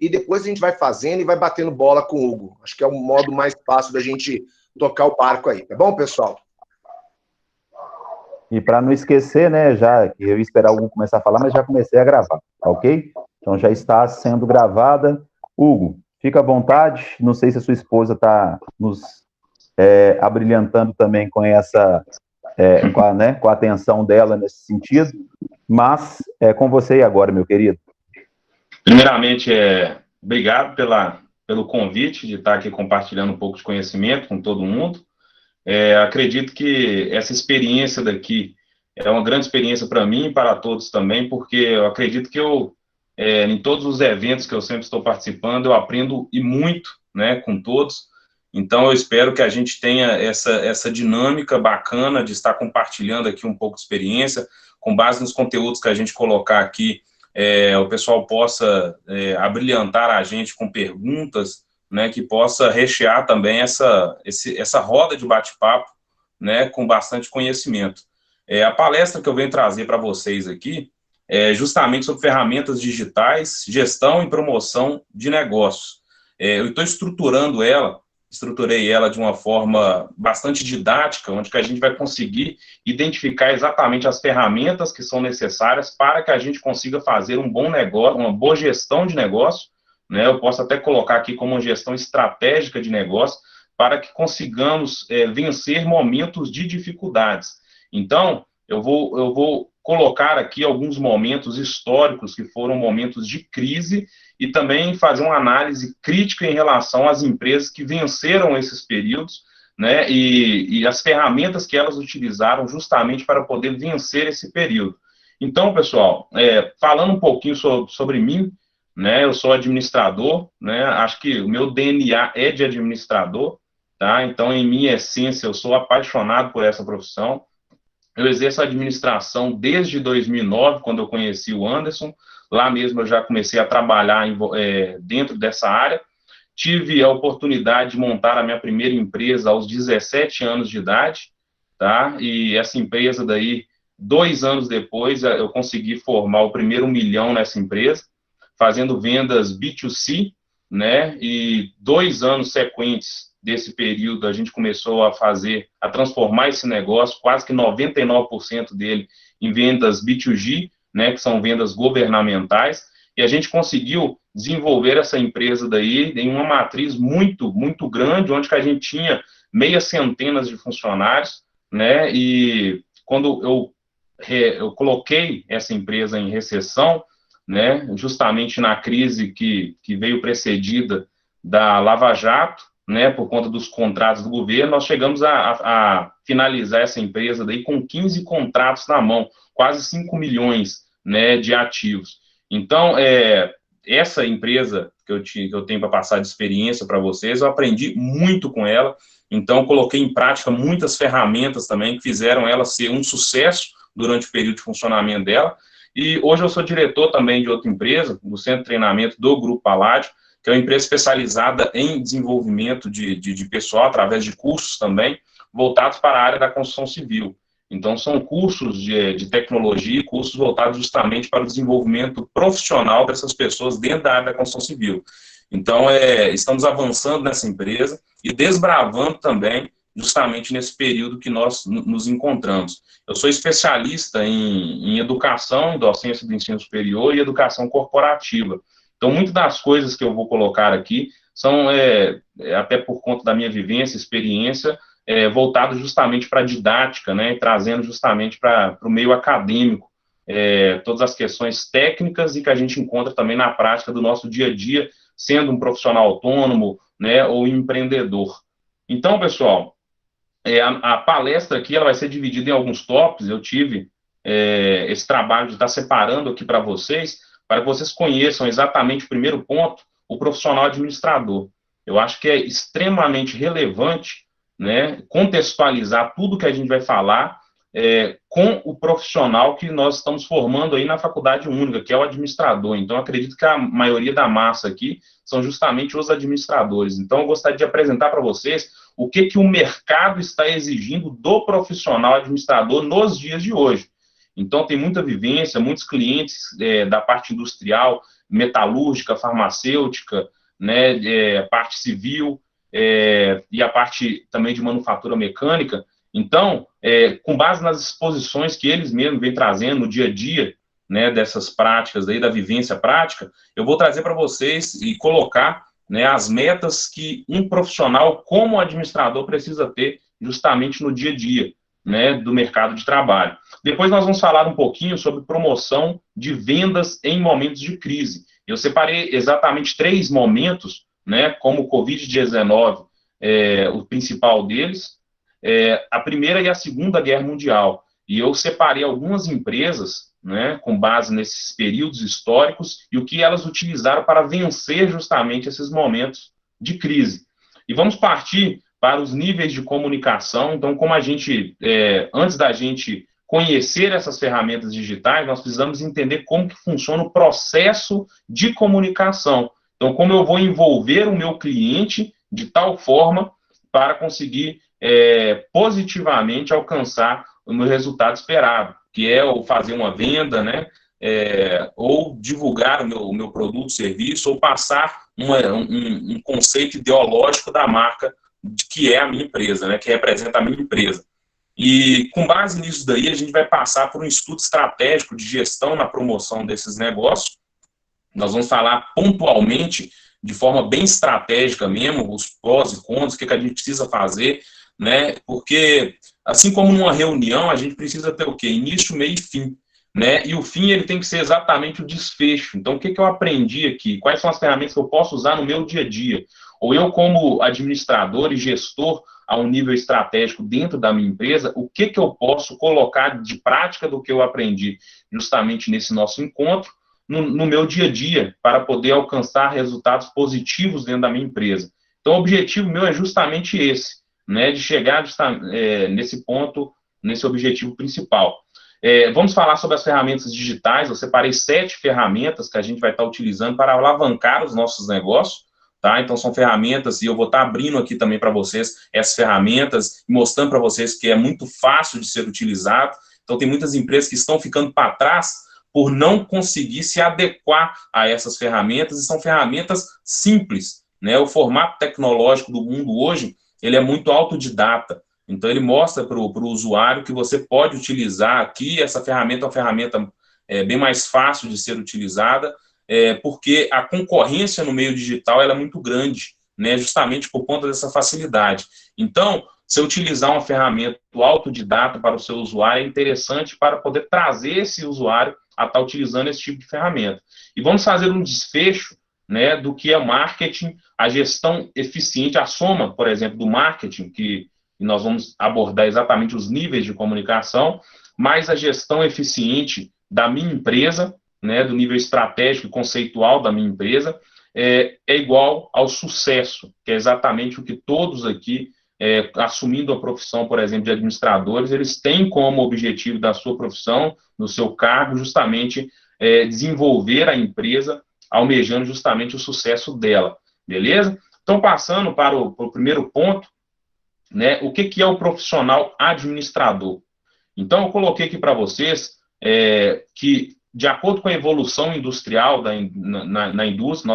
e depois a gente vai fazendo e vai batendo bola com o Hugo. Acho que é o modo mais fácil da gente tocar o barco aí, tá bom, pessoal? E para não esquecer, né, já que eu ia esperar o Hugo começar a falar, mas já comecei a gravar, tá ok? Então já está sendo gravada. Hugo, fica à vontade. Não sei se a sua esposa está nos abrilhantando também com essa, com a atenção dela nesse sentido, mas é com você agora, meu querido. Primeiramente, obrigado pelo convite de estar aqui compartilhando um pouco de conhecimento com todo mundo. Acredito que essa experiência daqui é uma grande experiência para mim e para todos também, porque eu acredito que em todos os eventos que eu sempre estou participando, eu aprendo e muito, né, com todos. Então, eu espero que a gente tenha essa dinâmica bacana de estar compartilhando aqui um pouco de experiência, com base nos conteúdos que a gente colocar aqui, o pessoal possa abrilhantar a gente com perguntas, né, que possa rechear também essa roda de bate-papo, né, com bastante conhecimento. A palestra que eu venho trazer para vocês aqui é justamente sobre ferramentas digitais, gestão e promoção de negócios. Eu estou estruturei ela de uma forma bastante didática, onde que a gente vai conseguir identificar exatamente as ferramentas que são necessárias para que a gente consiga fazer um bom negócio, uma boa gestão de negócio, né? Eu posso até colocar aqui como uma gestão estratégica de negócio, para que consigamos vencer momentos de dificuldades. Então, eu vou colocar aqui alguns momentos históricos que foram momentos de crise e também fazer uma análise crítica em relação às empresas que venceram esses períodos, né, e as ferramentas que elas utilizaram justamente para poder vencer esse período. Então, pessoal, falando um pouquinho sobre mim, né, eu sou administrador, né, acho que o meu DNA é de administrador, tá? Então, em minha essência, eu sou apaixonado por essa profissão. Eu exerço a administração desde 2009, quando eu conheci o Anderson. Lá mesmo eu já comecei a trabalhar dentro dessa área. Tive a oportunidade de montar a minha primeira empresa aos 17 anos de idade, tá? E essa empresa daí, 2 anos depois, eu consegui formar o primeiro 1 milhão nessa empresa, fazendo vendas B2C, né? E 2 anos sequentes desse período, a gente começou a transformar esse negócio, quase que 99% dele em vendas B2G, né, que são vendas governamentais, e a gente conseguiu desenvolver essa empresa daí em uma matriz muito, muito grande, onde que a gente tinha meias centenas de funcionários, né, e quando eu coloquei essa empresa em recessão, né, justamente na crise que veio precedida da Lava Jato, né, por conta dos contratos do governo, nós chegamos a finalizar essa empresa daí com 15 contratos na mão, quase 5 milhões, né, de ativos. Então, essa empresa que eu tenho para passar de experiência para vocês, eu aprendi muito com ela, então coloquei em prática muitas ferramentas também que fizeram ela ser um sucesso durante o período de funcionamento dela, e hoje eu sou diretor também de outra empresa, do Centro de Treinamento do Grupo Paládio, que é uma empresa especializada em desenvolvimento de pessoal, através de cursos também, voltados para a área da construção civil. Então, são cursos de tecnologia, cursos voltados justamente para o desenvolvimento profissional dessas pessoas dentro da área da construção civil. Então, estamos avançando nessa empresa e desbravando também, justamente nesse período que nós nos encontramos. Eu sou especialista em educação, em docência do ensino superior e educação corporativa. Então, muitas das coisas que eu vou colocar aqui são, até por conta da minha vivência, experiência, voltado justamente para a didática, né, trazendo justamente para o meio acadêmico todas as questões técnicas e que a gente encontra também na prática do nosso dia a dia, sendo um profissional autônomo, né, ou empreendedor. Então, pessoal, a palestra aqui ela vai ser dividida em alguns tópicos. Eu tive esse trabalho de estar separando aqui para vocês, para que vocês conheçam exatamente o primeiro ponto, o profissional administrador. Eu acho que é extremamente relevante, né, contextualizar tudo que a gente vai falar com o profissional que nós estamos formando aí na faculdade única, que é o administrador. Então, eu acredito que a maioria da massa aqui são justamente os administradores. Então, eu gostaria de apresentar para vocês o que o mercado está exigindo do profissional administrador nos dias de hoje. Então, tem muita vivência, muitos clientes da parte industrial metalúrgica, farmacêutica, né, a parte civil, e a parte também de manufatura mecânica. Então, com base nas exposições que eles mesmos vêm trazendo no dia a dia, né, dessas práticas, aí, da vivência prática, eu vou trazer para vocês e colocar, né, as metas que um profissional como administrador precisa ter justamente no dia a dia, né, do mercado de trabalho. Depois nós vamos falar um pouquinho sobre promoção de vendas em momentos de crise. Eu separei exatamente 3 momentos, né, como o Covid-19, o principal deles, a Primeira e a Segunda Guerra Mundial. E eu separei algumas empresas, né, com base nesses períodos históricos e o que elas utilizaram para vencer justamente esses momentos de crise. E vamos partir para os níveis de comunicação. Então, como a gente, antes da gente conhecer essas ferramentas digitais, nós precisamos entender como que funciona o processo de comunicação. Então, como eu vou envolver o meu cliente de tal forma para conseguir positivamente alcançar o meu resultado esperado, que é ou fazer uma venda, né, ou divulgar o meu produto, serviço, ou passar um conceito ideológico da marca que é a minha empresa, né, que representa a minha empresa. E com base nisso daí, a gente vai passar por um estudo estratégico de gestão na promoção desses negócios. Nós vamos falar pontualmente, de forma bem estratégica mesmo, os prós e contras, o que a gente precisa fazer, né? Porque, assim como numa reunião, a gente precisa ter o quê? Início, meio e fim, né? E o fim, ele tem que ser exatamente o desfecho. Então, o que eu aprendi aqui? Quais são as ferramentas que eu posso usar no meu dia a dia? Ou eu, como administrador e gestor a um nível estratégico dentro da minha empresa, o que eu posso colocar de prática do que eu aprendi justamente nesse nosso encontro, no meu dia a dia, para poder alcançar resultados positivos dentro da minha empresa. Então, o objetivo meu é justamente esse, né, de chegar nesse ponto, nesse objetivo principal. Vamos falar sobre as ferramentas digitais. Eu separei 7 ferramentas que a gente vai estar utilizando para alavancar os nossos negócios, tá? Então, são ferramentas, e eu vou estar abrindo aqui também para vocês essas ferramentas, mostrando para vocês que é muito fácil de ser utilizado. Então, tem muitas empresas que estão ficando para trás por não conseguir se adequar a essas ferramentas, e são ferramentas simples, né? O formato tecnológico do mundo hoje, ele é muito autodidata. Então, ele mostra para o usuário que você pode utilizar aqui. Essa ferramenta é uma ferramenta bem mais fácil de ser utilizada, porque a concorrência no meio digital ela é muito grande, né, justamente por conta dessa facilidade. Então, se utilizar uma ferramenta autodidata para o seu usuário é interessante para poder trazer esse usuário a estar utilizando esse tipo de ferramenta. E vamos fazer um desfecho, né, do que é marketing, a gestão eficiente, a soma, por exemplo, do marketing, que nós vamos abordar exatamente os níveis de comunicação, mais a gestão eficiente da minha empresa, né, do nível estratégico e conceitual da minha empresa, é igual ao sucesso, que é exatamente o que todos aqui, assumindo a profissão, por exemplo, de administradores, eles têm como objetivo da sua profissão, no seu cargo, justamente desenvolver a empresa, almejando justamente o sucesso dela, beleza? Então, passando para o primeiro ponto, né, o que é o profissional administrador? Então, eu coloquei aqui para vocês que, de acordo com a evolução industrial na indústria,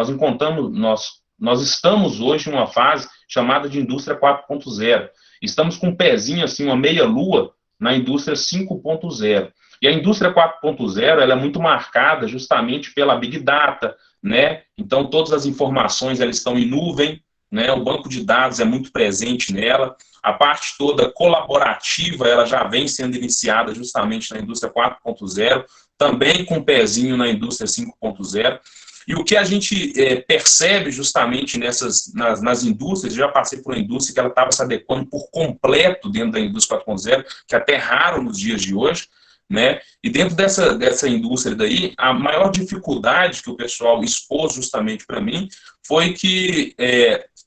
nós estamos hoje em uma fase chamada de indústria 4.0. Estamos com um pezinho, assim, uma meia-lua na indústria 5.0. E a indústria 4.0 ela é muito marcada justamente pela Big Data, né? Então, todas as informações elas estão em nuvem, né? O banco de dados é muito presente nela. A parte toda colaborativa ela já vem sendo iniciada justamente na indústria 4.0, também com um pezinho na indústria 5.0. E o que a gente percebe justamente nas indústrias, eu já passei por uma indústria que ela estava se adequando por completo dentro da indústria 4.0, que é até raro nos dias de hoje, né? E dentro dessa indústria daí, a maior dificuldade que o pessoal expôs justamente para mim foi que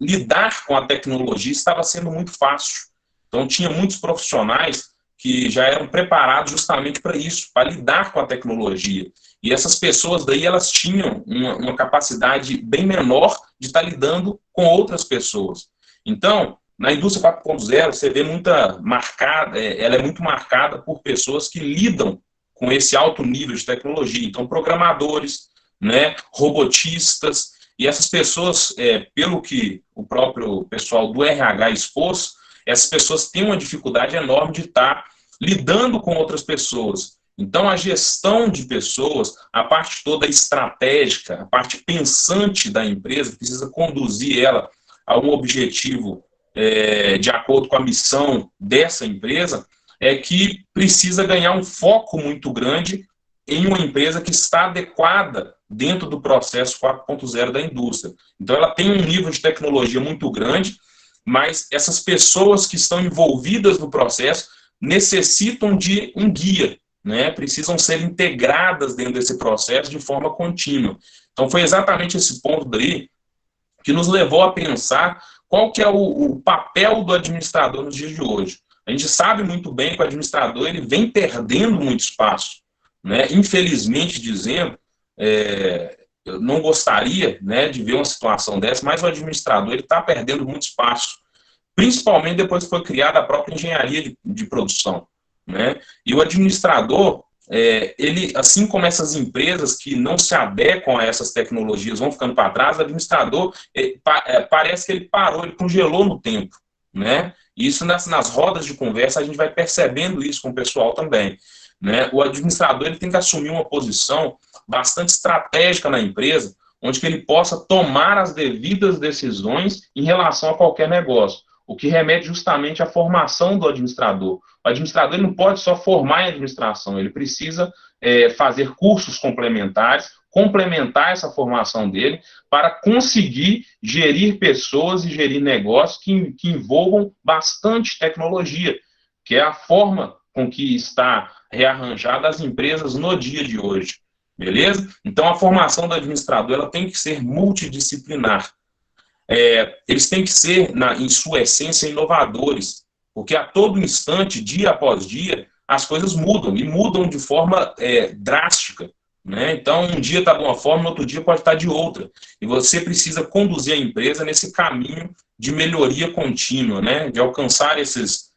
lidar com a tecnologia estava sendo muito fácil. Então, tinha muitos profissionais que já eram preparados justamente para isso, para lidar com a tecnologia. E essas pessoas daí, elas tinham uma capacidade bem menor de estar lidando com outras pessoas. Então, na indústria 4.0, você vê ela é muito marcada por pessoas que lidam com esse alto nível de tecnologia. Então, programadores, né, robotistas, e essas pessoas, pelo que o próprio pessoal do RH expôs, essas pessoas têm uma dificuldade enorme de estar lidando com outras pessoas. Então, a gestão de pessoas, a parte toda estratégica, a parte pensante da empresa, precisa conduzir ela a um objetivo de acordo com a missão dessa empresa, que precisa ganhar um foco muito grande em uma empresa que está adequada dentro do processo 4.0 da indústria. Então, ela tem um nível de tecnologia muito grande, mas essas pessoas que estão envolvidas no processo necessitam de um guia, né? Precisam ser integradas dentro desse processo de forma contínua. Então, foi exatamente esse ponto daí que nos levou a pensar qual que é o papel do administrador nos dias de hoje. A gente sabe muito bem que o administrador ele vem perdendo muito espaço, né? Infelizmente dizendo, eu não gostaria, né, de ver uma situação dessa, mas o administrador ele está perdendo muito espaço, principalmente depois que foi criada a própria engenharia de produção, né? E o administrador, ele, assim como essas empresas que não se adequam a essas tecnologias vão ficando para trás, o administrador parece que ele parou, ele congelou no tempo, né? E isso nas rodas de conversa a gente vai percebendo isso com o pessoal também, né? O administrador ele tem que assumir uma posição bastante estratégica na empresa, onde que ele possa tomar as devidas decisões em relação a qualquer negócio, o que remete justamente à formação do administrador. O administrador ele não pode só formar em administração, ele precisa fazer cursos complementares, complementar essa formação dele para conseguir gerir pessoas e gerir negócios que envolvam bastante tecnologia, que é a forma com que está rearranjada as empresas no dia de hoje. Beleza? Então, a formação do administrador ela tem que ser multidisciplinar. Eles têm que ser, em sua essência, inovadores, porque a todo instante, dia após dia, as coisas mudam, e mudam de forma drástica, né? Então, um dia está de uma forma, no outro dia pode estar de outra, e você precisa conduzir a empresa nesse caminho de melhoria contínua, né? De alcançar esses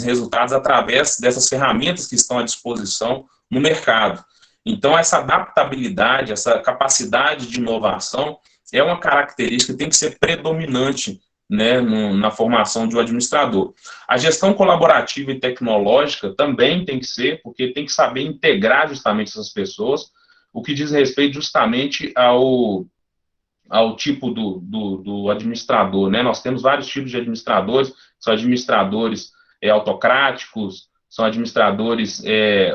resultados através dessas ferramentas que estão à disposição no mercado. Então, essa adaptabilidade, essa capacidade de inovação é uma característica que tem que ser predominante, né, na formação de um administrador. A gestão colaborativa e tecnológica também tem que ser, porque tem que saber integrar justamente essas pessoas, o que diz respeito justamente ao tipo do administrador, né? Nós temos vários tipos de administradores, são administradores autocráticos, são administradores,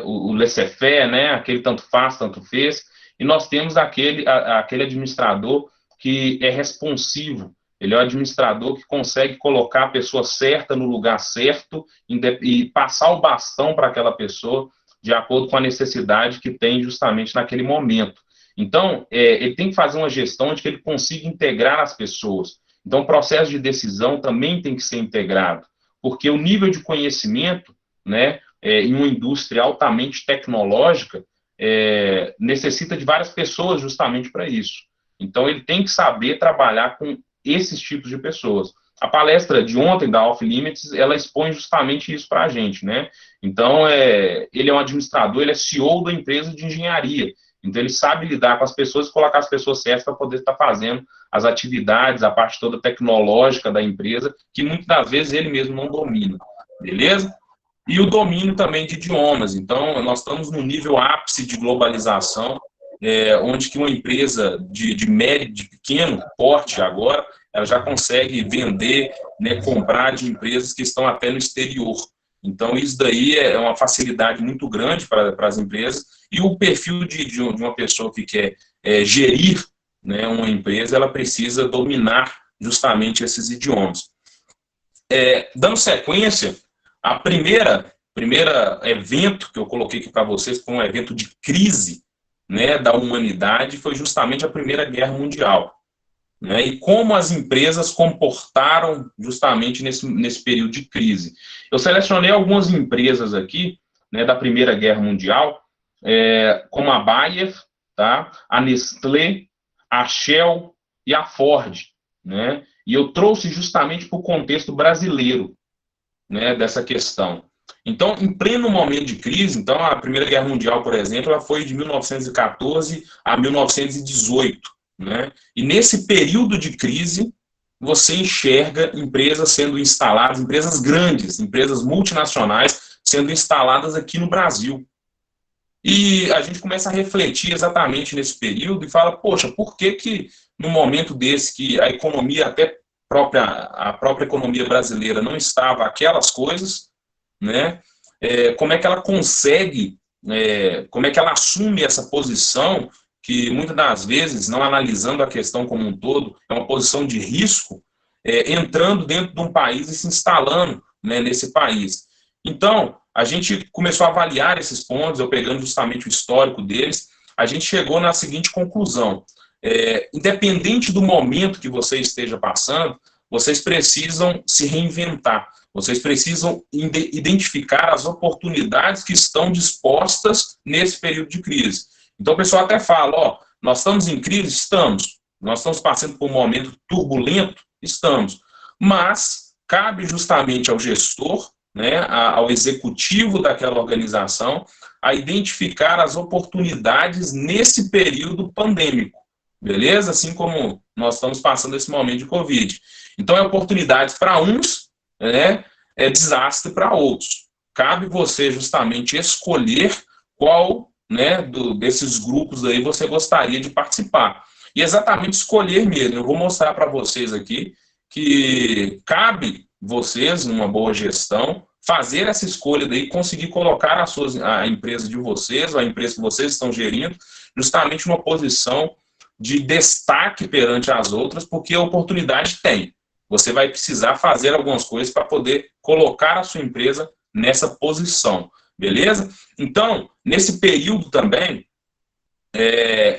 o laissez-faire, né? Aquele tanto faz, tanto fez, e nós temos aquele administrador que é responsivo, ele é o administrador que consegue colocar a pessoa certa no lugar certo e passar o bastão para aquela pessoa de acordo com a necessidade que tem justamente naquele momento. Então, ele tem que fazer uma gestão onde ele consiga integrar as pessoas. Então, o processo de decisão também tem que ser integrado, porque o nível de conhecimento, né, em uma indústria altamente tecnológica, necessita de várias pessoas justamente para isso. Então, ele tem que saber trabalhar com esses tipos de pessoas. A palestra de ontem da Off Limits, ela expõe justamente isso para a gente, né? Então, ele é um administrador, ele é CEO da empresa de engenharia. Então, ele sabe lidar com as pessoas e colocar as pessoas certas para poder estar fazendo as atividades, a parte toda tecnológica da empresa, que muitas das vezes ele mesmo não domina. Beleza? E o domínio também de idiomas. Então, nós estamos no nível ápice de globalização, onde que uma empresa de médio, de pequeno porte agora, ela já consegue vender, né, comprar de empresas que estão até no exterior. Então, isso daí é uma facilidade muito grande para as empresas, e o perfil de uma pessoa que quer gerir, né, uma empresa, ela precisa dominar justamente esses idiomas. Dando sequência, a primeira evento que eu coloquei aqui para vocês foi um evento de crise, né, da humanidade, foi justamente a Primeira Guerra Mundial, né, e como as empresas comportaram justamente nesse período de crise. Eu selecionei algumas empresas aqui, né, da Primeira Guerra Mundial, como a Bayer, tá, a Nestlé, a Shell e a Ford, né, e eu trouxe justamente para o contexto brasileiro, né, dessa questão. Então, em pleno momento de crise, então a Primeira Guerra Mundial, por exemplo, ela foi de 1914 a 1918, né? E nesse período de crise, você enxerga empresas sendo instaladas, empresas grandes, empresas multinacionais sendo instaladas aqui no Brasil. E a gente começa a refletir exatamente nesse período e fala, poxa, por que que no momento desse que a economia, até a própria economia brasileira não estava aquelas coisas, né? Como é que ela consegue, como é que ela assume essa posição que muitas das vezes, não analisando a questão como um todo, é uma posição de risco, entrando dentro de um país e se instalando, né, nesse país. Então, a gente começou a avaliar esses pontos, eu pegando justamente o histórico deles, a gente chegou na seguinte conclusão: independente do momento que você esteja passando, vocês precisam se reinventar, vocês precisam identificar as oportunidades que estão dispostas nesse período de crise. Então o pessoal até fala, ó, nós estamos em crise? Estamos. Nós estamos passando por um momento turbulento? Estamos. Mas cabe justamente ao gestor, né, ao executivo daquela organização, a identificar as oportunidades nesse período pandêmico, beleza? Assim como nós estamos passando esse momento de Covid. Então, é oportunidade para uns, né, é desastre para outros. Cabe você justamente escolher qual, né, desses grupos aí você gostaria de participar. E exatamente escolher mesmo. Eu vou mostrar para vocês aqui que cabe vocês, numa boa gestão, fazer essa escolha daí, conseguir colocar a empresa de vocês, ou a empresa que vocês estão gerindo, justamente numa posição de destaque perante as outras, porque a oportunidade tem. Você vai precisar fazer algumas coisas para poder colocar a sua empresa nessa posição, beleza? Então, nesse período também,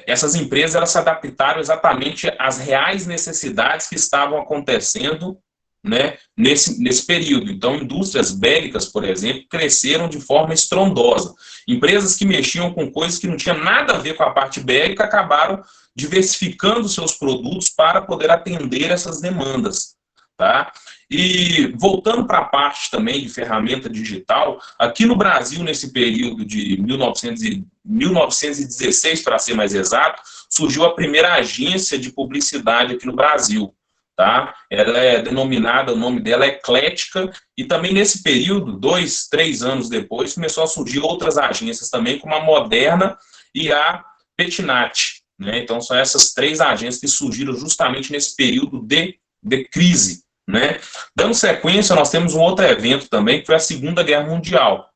essas empresas elas se adaptaram exatamente às reais necessidades que estavam acontecendo, né, nesse período. Então, indústrias bélicas, por exemplo, cresceram de forma estrondosa. Empresas que mexiam com coisas que não tinham nada a ver com a parte bélica acabaram diversificando seus produtos para poder atender essas demandas. Tá? E voltando para a parte também de ferramenta digital, aqui no Brasil, nesse período de 1916, para ser mais exato, surgiu a primeira agência de publicidade aqui no Brasil. Tá? Ela é denominada, o nome dela é Eclética, e também nesse período, 2, 3 anos depois, começou a surgir outras agências também, como a Moderna e a Petinat. Né? Então, são essas 3 agências que surgiram justamente nesse período de crise. Né? Dando sequência, nós temos um outro evento também, que foi a Segunda Guerra Mundial.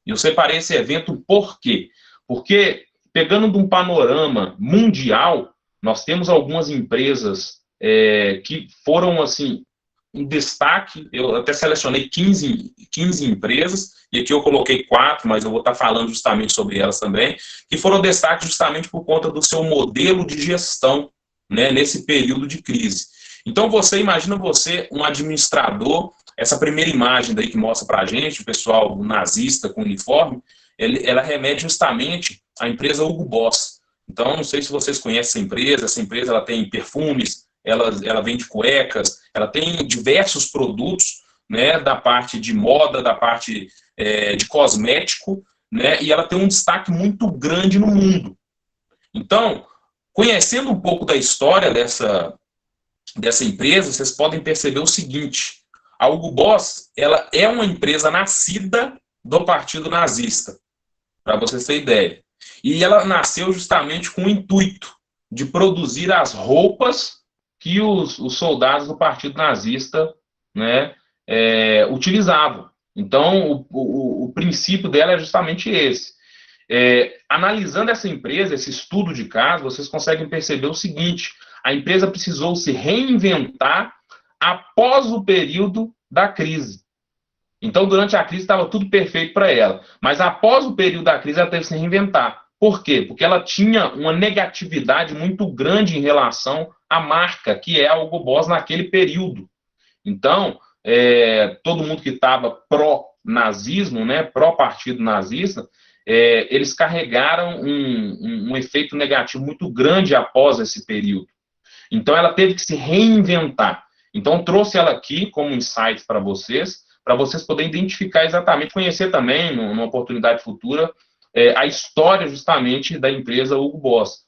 E eu separei esse evento por quê? Porque, pegando de um panorama mundial, nós temos algumas empresas que foram, assim, em destaque. Eu até selecionei 15 empresas, e aqui eu coloquei 4, mas eu vou estar falando justamente sobre elas também, que foram destaque justamente por conta do seu modelo de gestão, né, nesse período de crise. Então, imagina você, um administrador, essa primeira imagem daí que mostra para a gente, o pessoal nazista com uniforme, ela remete justamente à empresa Hugo Boss. Então, não sei se vocês conhecem essa empresa ela tem perfumes, ela vende cuecas, ela tem diversos produtos, né, da parte de moda, da parte de cosmético, né, e ela tem um destaque muito grande no mundo. Então, conhecendo um pouco da história dessa empresa, vocês podem perceber o seguinte: a Hugo Boss, ela é uma empresa nascida do Partido Nazista, para vocês terem ideia. E ela nasceu justamente com o intuito de produzir as roupas que os soldados do Partido Nazista, né, utilizavam. Então, o princípio dela é justamente esse. Analisando essa empresa, esse estudo de caso, vocês conseguem perceber o seguinte: a empresa precisou se reinventar após o período da crise. Então, durante a crise, estava tudo perfeito para ela. Mas após o período da crise, ela teve que se reinventar. Por quê? Porque ela tinha uma negatividade muito grande em relação à marca, que é a Hugo Boss naquele período. Então, todo mundo que estava pró-nazismo, né, pró-partido nazista, eles carregaram um efeito negativo muito grande após esse período. Então, ela teve que se reinventar. Então, trouxe ela aqui como insight para vocês, para vocês poderem identificar exatamente, conhecer também, numa oportunidade futura, a história justamente da empresa Hugo Boss.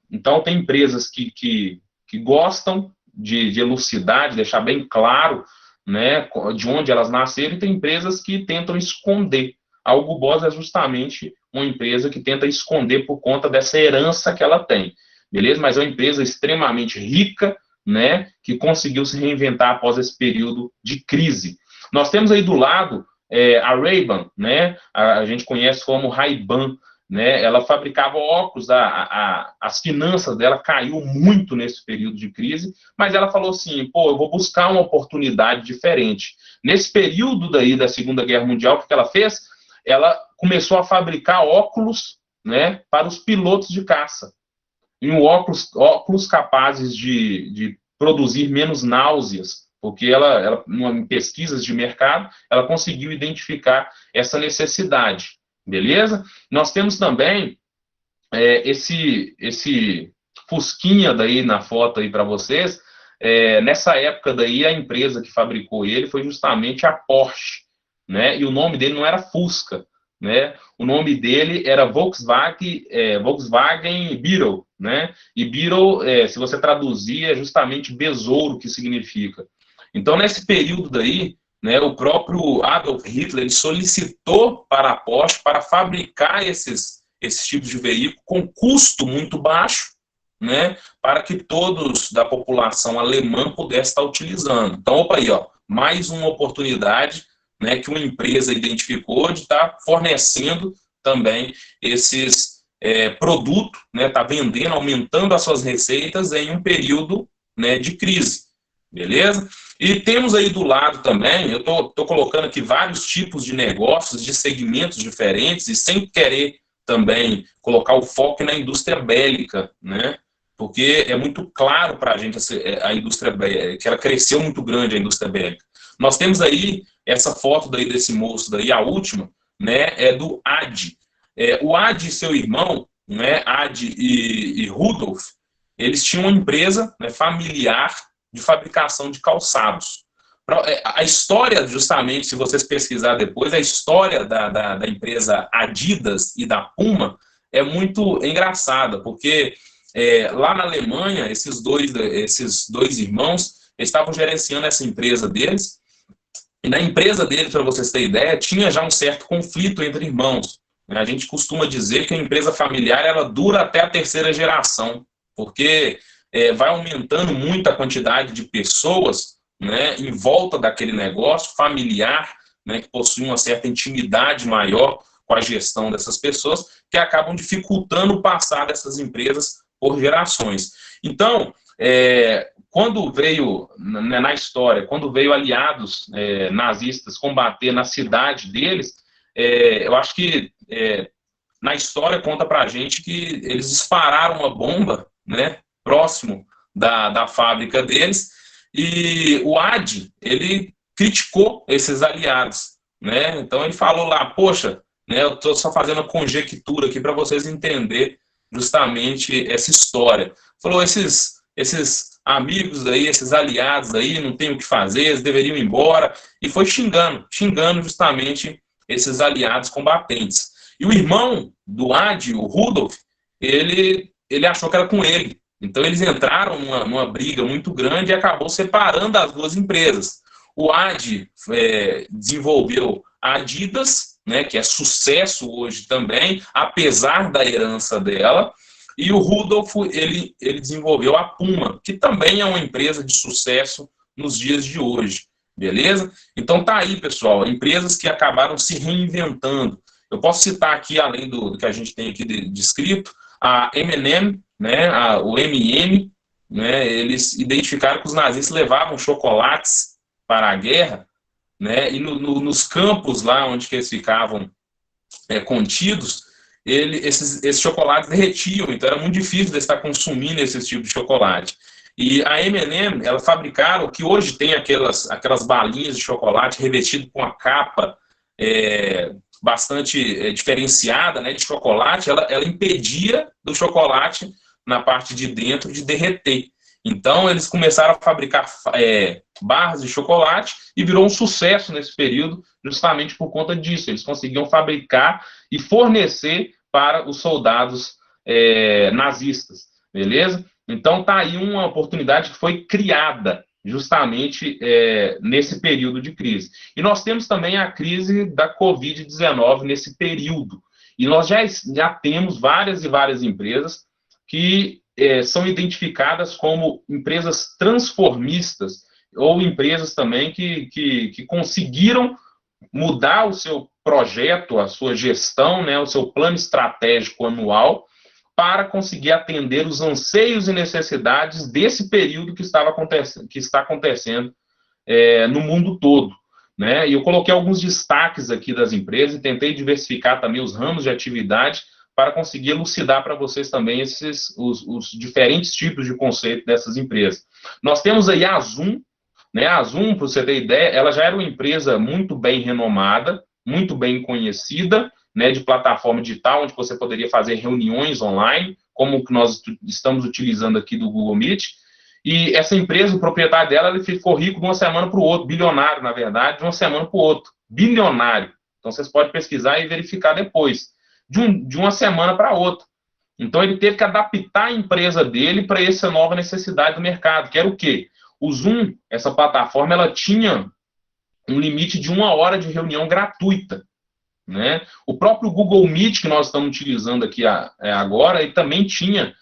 Então, tem empresas que gostam de elucidar, de deixar bem claro, né, de onde elas nasceram, e tem empresas que tentam esconder. A Hugo Boss é justamente uma empresa que tenta esconder por conta dessa herança que ela tem, beleza? Mas é uma empresa extremamente rica, né, que conseguiu se reinventar após esse período de crise. Nós temos aí do lado a Ray-Ban, né, a gente conhece como Ray-Ban, né, ela fabricava óculos, as finanças dela caiu muito nesse período de crise, mas ela falou assim, pô, eu vou buscar uma oportunidade diferente. Nesse período daí da Segunda Guerra Mundial, o que ela fez? Ela começou a fabricar óculos, né, para os pilotos de caça. E óculos capazes de produzir menos náuseas, porque ela, em pesquisas de mercado, ela conseguiu identificar essa necessidade, beleza? Nós temos também esse Fusquinha daí na foto aí para vocês. Nessa época daí, a empresa que fabricou ele foi justamente a Porsche, né? E o nome dele não era Fusca, né? O nome dele era Volkswagen Beetle, né? E Beetle, se você traduzir, é justamente besouro que significa. Então, nesse período daí, né, o próprio Adolf Hitler ele solicitou para a Porsche para fabricar esses tipos de veículo com custo muito baixo, né, para que todos da população alemã pudessem estar utilizando. Então, opa aí, ó, mais uma oportunidade, né, que uma empresa identificou de estar fornecendo também esses produtos, né, tá vendendo, aumentando as suas receitas em um período, né, de crise, beleza? E temos aí do lado também, eu tô colocando aqui vários tipos de negócios, de segmentos diferentes, e sem querer também colocar o foco na indústria bélica, né? Porque é muito claro para a gente a indústria bélica, que ela cresceu muito grande, a indústria bélica. Nós temos aí essa foto daí desse moço daí, a última, né, é do Adi. O Adi e seu irmão, né, Adi e Rudolf, eles tinham uma empresa, né, familiar de fabricação de calçados. A história, justamente, se vocês pesquisar depois, a história da empresa Adidas e da Puma é muito engraçada, porque lá na Alemanha, esses dois irmãos estavam gerenciando essa empresa deles, e na empresa deles, para vocês terem ideia, tinha já um certo conflito entre irmãos. A gente costuma dizer que a empresa familiar ela dura até a terceira geração, porque vai aumentando muito a quantidade de pessoas, né, em volta daquele negócio familiar, né, que possui uma certa intimidade maior com a gestão dessas pessoas, que acabam dificultando o passar dessas empresas por gerações. Então, quando veio, na história, quando veio aliados nazistas combater na cidade deles, eu acho que na história conta pra gente que eles dispararam uma bomba, né, próximo da fábrica deles, e o Adi, ele criticou esses aliados, né, então ele falou lá, poxa, né, eu estou só fazendo uma conjectura aqui para vocês entenderem justamente essa história. Falou, esses amigos aí, esses aliados aí, não tem o que fazer, eles deveriam ir embora, e foi xingando justamente esses aliados combatentes. E o irmão do Adi, o Rudolf, ele achou que era com ele. Então eles entraram numa briga muito grande e acabou separando as duas empresas. O Adi desenvolveu a Adidas, né, que é sucesso hoje também, apesar da herança dela, e o Rudolf, ele desenvolveu a Puma, que também é uma empresa de sucesso nos dias de hoje, beleza? Então tá aí, pessoal, empresas que acabaram se reinventando. Eu posso citar aqui, além do que a gente tem aqui descrito, a M&M, né, o M&M, né, eles identificaram que os nazistas levavam chocolates para a guerra, né, e nos campos lá onde que eles ficavam contidos, esses chocolates derretiam, então era muito difícil de estar consumindo esse tipo de chocolate. E a M&M, ela fabricaram, que hoje tem aquelas balinhas de chocolate revestido com a capa bastante diferenciada, né, de chocolate, ela impedia do chocolate na parte de dentro de derreter. Então, eles começaram a fabricar barras de chocolate e virou um sucesso nesse período, justamente por conta disso. Eles conseguiam fabricar e fornecer para os soldados nazistas, beleza? Então, tá aí uma oportunidade que foi criada justamente nesse período de crise. E nós temos também a crise da Covid-19 nesse período. E nós já temos várias e várias empresas que são identificadas como empresas transformistas, ou empresas também que conseguiram mudar o seu projeto, a sua gestão, né, o seu plano estratégico anual, para conseguir atender os anseios e necessidades desse período que está acontecendo no mundo todo. Né? E eu coloquei alguns destaques aqui das empresas e tentei diversificar também os ramos de atividade para conseguir elucidar para vocês também os diferentes tipos de conceito dessas empresas. Nós temos aí a Zoom, né? A Zoom, para você ter ideia, ela já era uma empresa muito bem renomada, muito bem conhecida, né, de plataforma digital, onde você poderia fazer reuniões online, como o que nós estamos utilizando aqui do Google Meet. E essa empresa, o proprietário dela, ele ficou rico de uma semana para o outro, bilionário, na verdade, de uma semana para o outro, bilionário. Então, vocês podem pesquisar e verificar depois, de uma semana para outra. Então, ele teve que adaptar a empresa dele para essa nova necessidade do mercado, que era o quê? O Zoom, essa plataforma, ela tinha um limite de 1 hora de reunião gratuita. Né? O próprio Google Meet, que nós estamos utilizando aqui agora, ele também tinha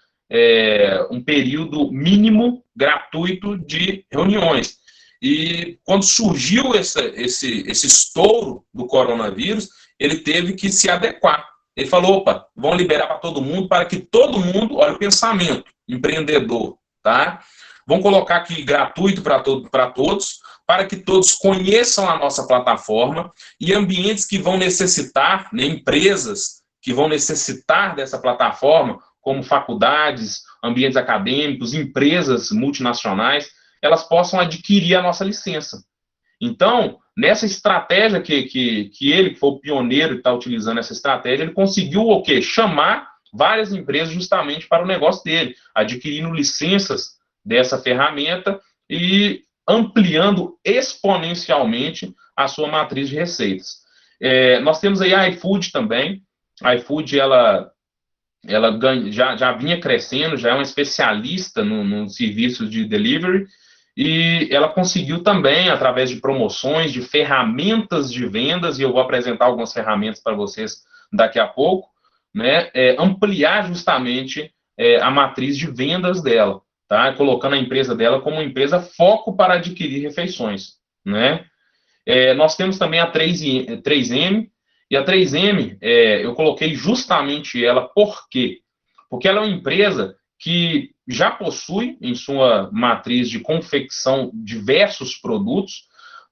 um período mínimo gratuito de reuniões. E quando surgiu esse estouro do coronavírus, ele teve que se adequar. Ele falou, opa, vão liberar para todo mundo, para que todo mundo, olha o pensamento empreendedor, tá? Vão colocar aqui gratuito para todos, para que todos conheçam a nossa plataforma e ambientes que vão necessitar, né, empresas que vão necessitar dessa plataforma, como faculdades, ambientes acadêmicos, empresas multinacionais, elas possam adquirir a nossa licença. Então, nessa estratégia que ele, que foi o pioneiro e está utilizando essa estratégia, ele conseguiu o quê? Chamar várias empresas justamente para o negócio dele, adquirindo licenças dessa ferramenta e ampliando exponencialmente a sua matriz de receitas. Nós temos aí a iFood também. A iFood, ela já vinha crescendo, já é uma especialista no serviço de delivery, e ela conseguiu também, através de promoções, de ferramentas de vendas, e eu vou apresentar algumas ferramentas para vocês daqui a pouco, né, ampliar justamente a matriz de vendas dela, tá? Colocando a empresa dela como uma empresa foco para adquirir refeições, né? Nós temos também a 3M, e a 3M, eu coloquei justamente ela, por quê? Porque ela é uma empresa que já possui em sua matriz de confecção diversos produtos,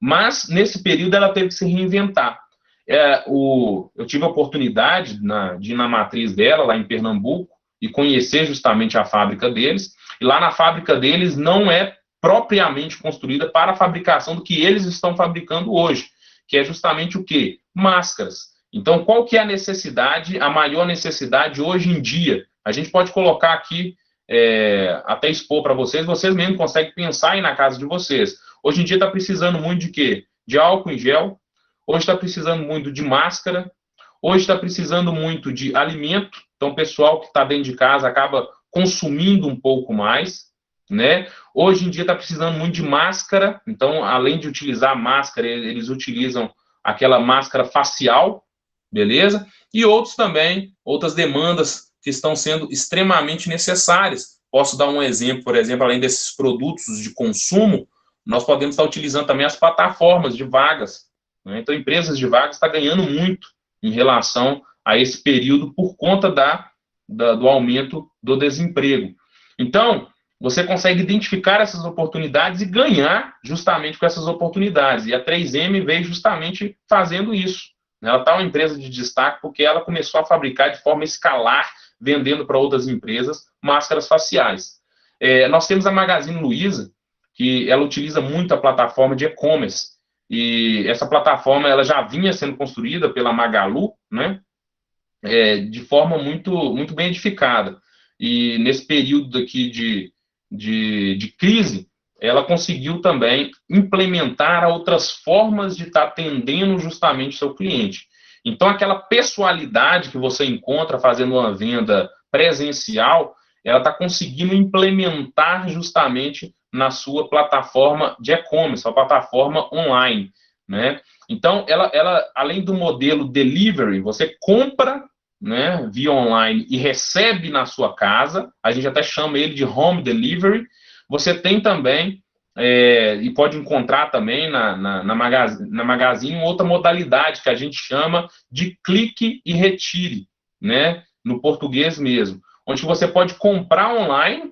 mas nesse período ela teve que se reinventar. Eu tive a oportunidade de ir na matriz dela, lá em Pernambuco, e conhecer justamente a fábrica deles, e lá na fábrica deles não é propriamente construída para a fabricação do que eles estão fabricando hoje, que é justamente o quê? Máscaras. Então, qual que é a necessidade, a maior necessidade hoje em dia? A gente pode colocar aqui, até expor para vocês mesmos conseguem pensar aí na casa de vocês. Hoje em dia está precisando muito de quê? De álcool em gel, hoje está precisando muito de máscara, hoje está precisando muito de alimento, então o pessoal que está dentro de casa acaba consumindo um pouco mais, né? Hoje em dia está precisando muito de máscara, então além de utilizar máscara, eles utilizam aquela máscara facial, beleza? E outros também, outras demandas que estão sendo extremamente necessárias. Posso dar um exemplo, por exemplo, além desses produtos de consumo, nós podemos estar utilizando também as plataformas de vagas, né? Então, empresas de vagas estão ganhando muito em relação a esse período por conta do aumento do desemprego. Então, você consegue identificar essas oportunidades e ganhar justamente com essas oportunidades. E a 3M veio justamente fazendo isso. Ela está uma empresa de destaque porque ela começou a fabricar de forma escalar, vendendo para outras empresas, máscaras faciais. Nós temos a Magazine Luiza, que ela utiliza muito a plataforma de e-commerce. E essa plataforma ela já vinha sendo construída pela Magalu, né, de forma muito, muito bem edificada. E nesse período aqui de crise, ela conseguiu também implementar outras formas de estar atendendo justamente o seu cliente. Então, aquela pessoalidade que você encontra fazendo uma venda presencial, ela está conseguindo implementar justamente na sua plataforma de e-commerce, a plataforma online, né? Então, ela, além do modelo delivery, você compra, né, via online e recebe na sua casa, a gente até chama ele de home delivery. Você tem também, e pode encontrar também na Magazine outra modalidade que a gente chama de clique e retire, né, no português mesmo, onde você pode comprar online,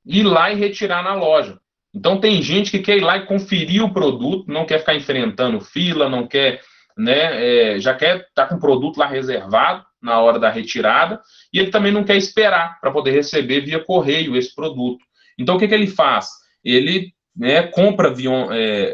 ir lá e retirar na loja. Então, tem gente que quer ir lá e conferir o produto, não quer ficar enfrentando fila, não quer, né, já quer estar com o produto lá reservado na hora da retirada, e ele também não quer esperar para poder receber via correio esse produto. Então, o que ele faz? Ele, né, compra via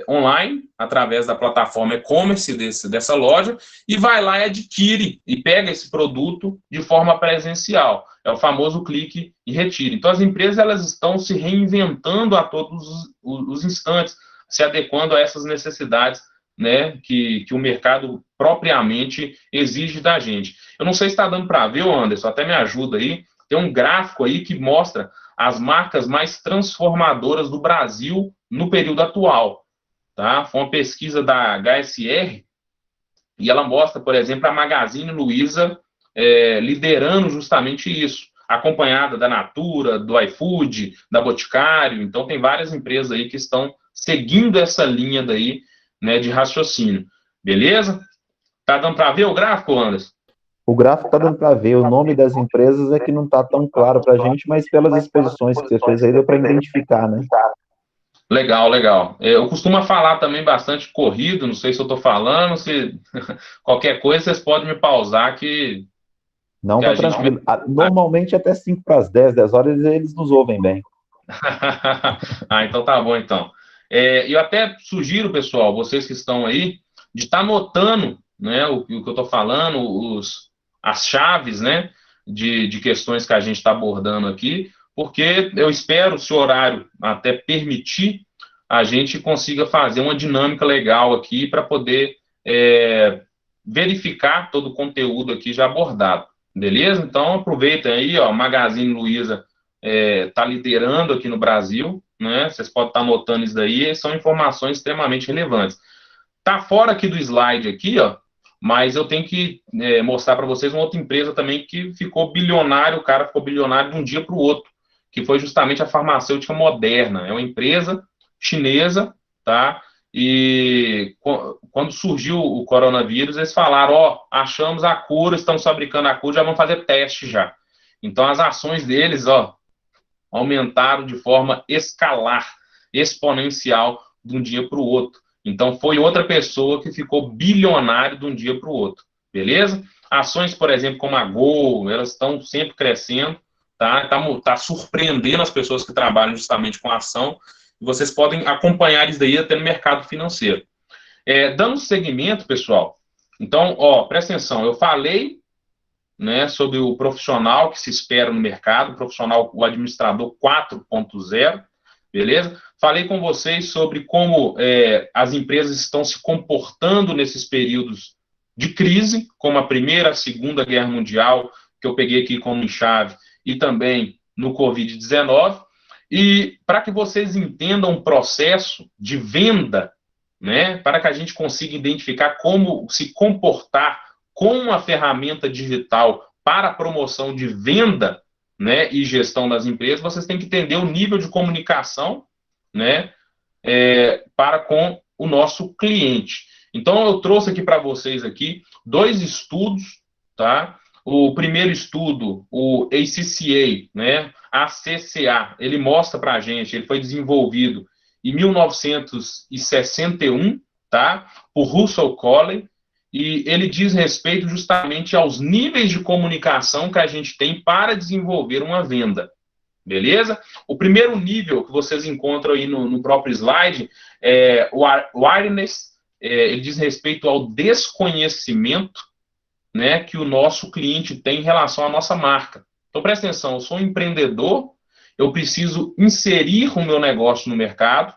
online, através da plataforma e-commerce dessa loja, e vai lá e adquire, e pega esse produto de forma presencial. É o famoso clique e retire. Então, as empresas elas estão se reinventando a todos os instantes, se adequando a essas necessidades, né, que o mercado propriamente exige da gente. Eu não sei se está dando para ver, Anderson, até me ajuda aí. Tem um gráfico aí que mostra as marcas mais transformadoras do Brasil no período atual. Tá? Foi uma pesquisa da HSR e ela mostra, por exemplo, a Magazine Luiza liderando justamente isso, acompanhada da Natura, do iFood, da Boticário. Então, tem várias empresas aí que estão seguindo essa linha daí, né, de raciocínio. Beleza? Tá dando para ver o gráfico, Anderson? O gráfico está dando para ver, o nome das empresas é que não está tão claro para a gente, mas pelas exposições que você fez aí deu para identificar, né? Legal, legal. Eu costumo falar também bastante corrido, não sei se eu estou falando, se qualquer coisa vocês podem me pausar que Não, tá tranquilo. Normalmente até 5 para as 10 horas eles nos ouvem bem. Ah, então tá bom, então. Eu até sugiro, pessoal, vocês que estão aí, de estar anotando, né, o que eu estou falando, as chaves, né, de questões que a gente está abordando aqui, porque eu espero, se o horário até permitir, a gente consiga fazer uma dinâmica legal aqui para poder verificar todo o conteúdo aqui já abordado. Beleza? Então, aproveitem aí, ó, Magazine Luiza está liderando aqui no Brasil, né? Vocês podem estar anotando isso daí, são informações extremamente relevantes. Tá fora aqui do slide aqui, ó, mas eu tenho que mostrar para vocês uma outra empresa também que ficou bilionário, o cara ficou bilionário de um dia para o outro, que foi justamente a farmacêutica Moderna. É uma empresa chinesa, tá? E quando surgiu o coronavírus, eles falaram, ó, achamos a cura, estamos fabricando a cura, já vamos fazer teste já. Então, as ações deles, ó, aumentaram de forma escalar, exponencial, de um dia para o outro. Então, foi outra pessoa que ficou bilionário de um dia para o outro, beleza? Ações, por exemplo, como a Gol, elas estão sempre crescendo, tá? Tá surpreendendo as pessoas que trabalham justamente com ação, e vocês podem acompanhar isso daí até no mercado financeiro. Dando seguimento, pessoal, então, ó, presta atenção, eu falei, né, sobre o profissional que se espera no mercado, o administrador 4.0, beleza? Falei com vocês sobre como as empresas estão se comportando nesses períodos de crise, como a Primeira, a Segunda Guerra Mundial, que eu peguei aqui como chave, e também no Covid-19, e para que vocês entendam o processo de venda, né, para que a gente consiga identificar como se comportar com a ferramenta digital para a promoção de venda, né, e gestão das empresas, vocês têm que entender o nível de comunicação, né, para com o nosso cliente. Então, eu trouxe aqui para vocês aqui 2 estudos, tá? O primeiro estudo, o ACCA, né, ACCA, ele mostra para a gente, ele foi desenvolvido em 1961, tá? Por Russell Colley, e ele diz respeito justamente aos níveis de comunicação que a gente tem para desenvolver uma venda, beleza? O primeiro nível que vocês encontram aí no próprio slide é o awareness, ele diz respeito ao desconhecimento, né, que o nosso cliente tem em relação à nossa marca. Então, presta atenção, eu sou um empreendedor, eu preciso inserir o meu negócio no mercado,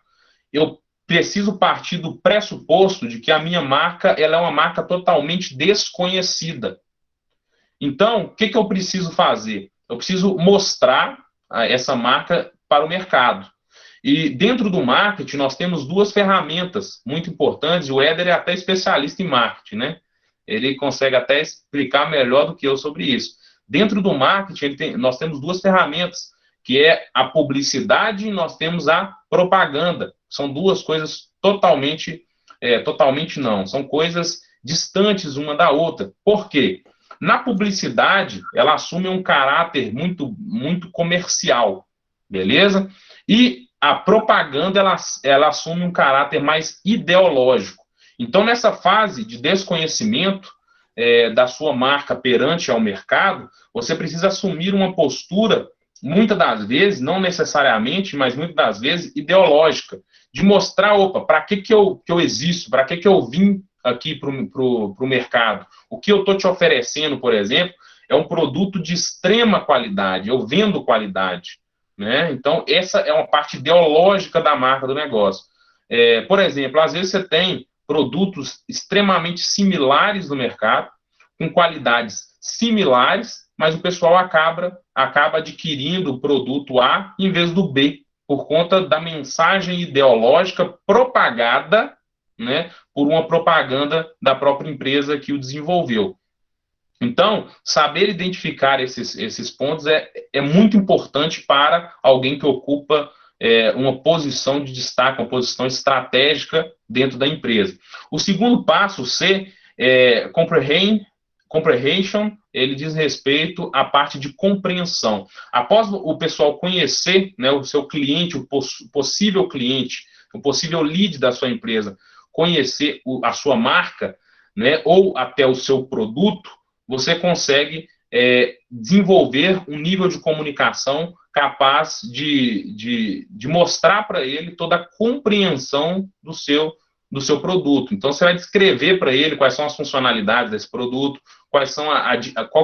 eu preciso partir do pressuposto de que a minha marca ela é uma marca totalmente desconhecida. Então, o que eu preciso fazer? Eu preciso mostrar essa marca para o mercado. E dentro do marketing, nós temos duas ferramentas muito importantes. O Éder é até especialista em marketing, né? Ele consegue até explicar melhor do que eu sobre isso. Dentro do marketing, nós temos duas ferramentas, que é a publicidade e nós temos a propaganda. São duas coisas totalmente não, são coisas distantes uma da outra. Por quê? Na publicidade, ela assume um caráter muito, muito comercial, beleza? E a propaganda, ela assume um caráter mais ideológico. Então, nessa fase de desconhecimento da sua marca perante ao mercado, você precisa assumir uma postura, muitas das vezes, não necessariamente, mas muitas das vezes, ideológica, de mostrar, para que eu existo, para que eu vim aqui para o mercado. O que eu estou te oferecendo, por exemplo, é um produto de extrema qualidade, eu vendo qualidade. Né? Então, essa é uma parte ideológica da marca do negócio. Por exemplo, às vezes você tem produtos extremamente similares no mercado, com qualidades similares, mas o pessoal acaba adquirindo o produto A em vez do B, por conta da mensagem ideológica propagada, né, por uma propaganda da própria empresa que o desenvolveu. Então, saber identificar esses pontos é muito importante para alguém que ocupa uma posição de destaque, uma posição estratégica dentro da empresa. O segundo passo, C, comprehension, ele diz respeito à parte de compreensão. Após o pessoal conhecer, né, o seu cliente, o possível cliente, o possível lead da sua empresa, conhecer a sua marca, né, ou até o seu produto, você consegue desenvolver um nível de comunicação capaz de mostrar para ele toda a compreensão do seu produto. Então, você vai descrever para ele quais são as funcionalidades desse produto, qual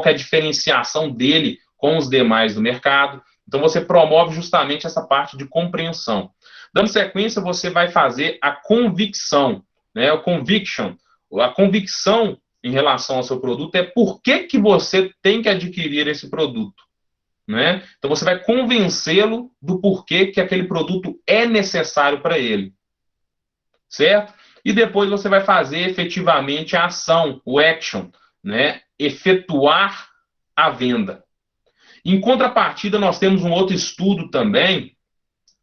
que é a diferenciação dele com os demais do mercado. Então, você promove justamente essa parte de compreensão. Dando sequência, você vai fazer a convicção, né? O conviction. A convicção em relação ao seu produto é por que você tem que adquirir esse produto, né? Então, você vai convencê-lo do porquê que aquele produto é necessário para ele, certo? E depois você vai fazer efetivamente a ação, o action, né? Efetuar a venda. Em contrapartida, nós temos um outro estudo também,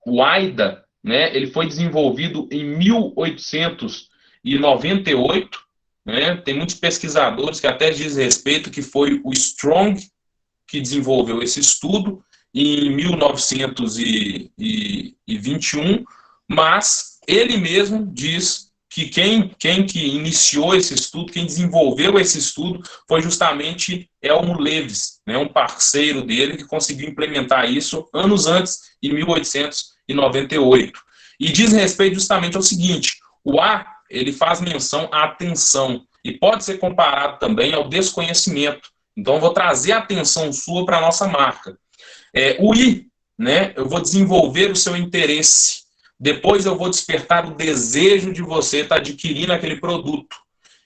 o AIDA, né? Ele foi desenvolvido em 1898, né? Tem muitos pesquisadores que até dizem respeito que foi o Strong que desenvolveu esse estudo em 1921, mas ele mesmo diz que quem que iniciou esse estudo, quem desenvolveu esse estudo, foi justamente Elmo Levis, né, um parceiro dele que conseguiu implementar isso anos antes, em 1898. E diz respeito justamente ao seguinte: o A, ele faz menção à atenção e pode ser comparado também ao desconhecimento. Então, eu vou trazer a atenção sua para a nossa marca. O I, né, eu vou desenvolver o seu interesse. Depois eu vou despertar o desejo de você estar adquirindo aquele produto.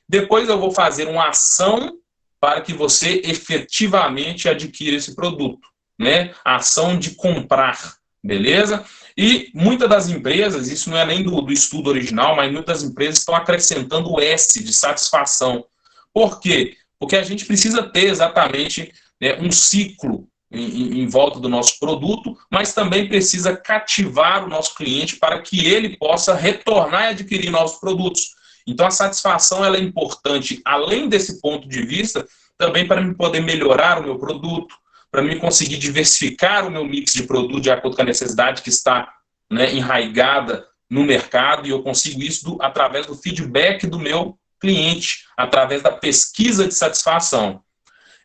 Depois eu vou fazer uma ação para que você efetivamente adquira esse produto, né? A ação de comprar, beleza? E muitas das empresas, isso não é nem do estudo original, mas muitas empresas estão acrescentando o S de satisfação. Por quê? Porque a gente precisa ter exatamente, né, um ciclo em volta do nosso produto, mas também precisa cativar o nosso cliente para que ele possa retornar e adquirir novos produtos. Então, a satisfação ela é importante, além desse ponto de vista, também para eu poder melhorar o meu produto, para mim conseguir diversificar o meu mix de produto de acordo com a necessidade que está, né, enraigada no mercado, e eu consigo isso através do feedback do meu cliente, através da pesquisa de satisfação.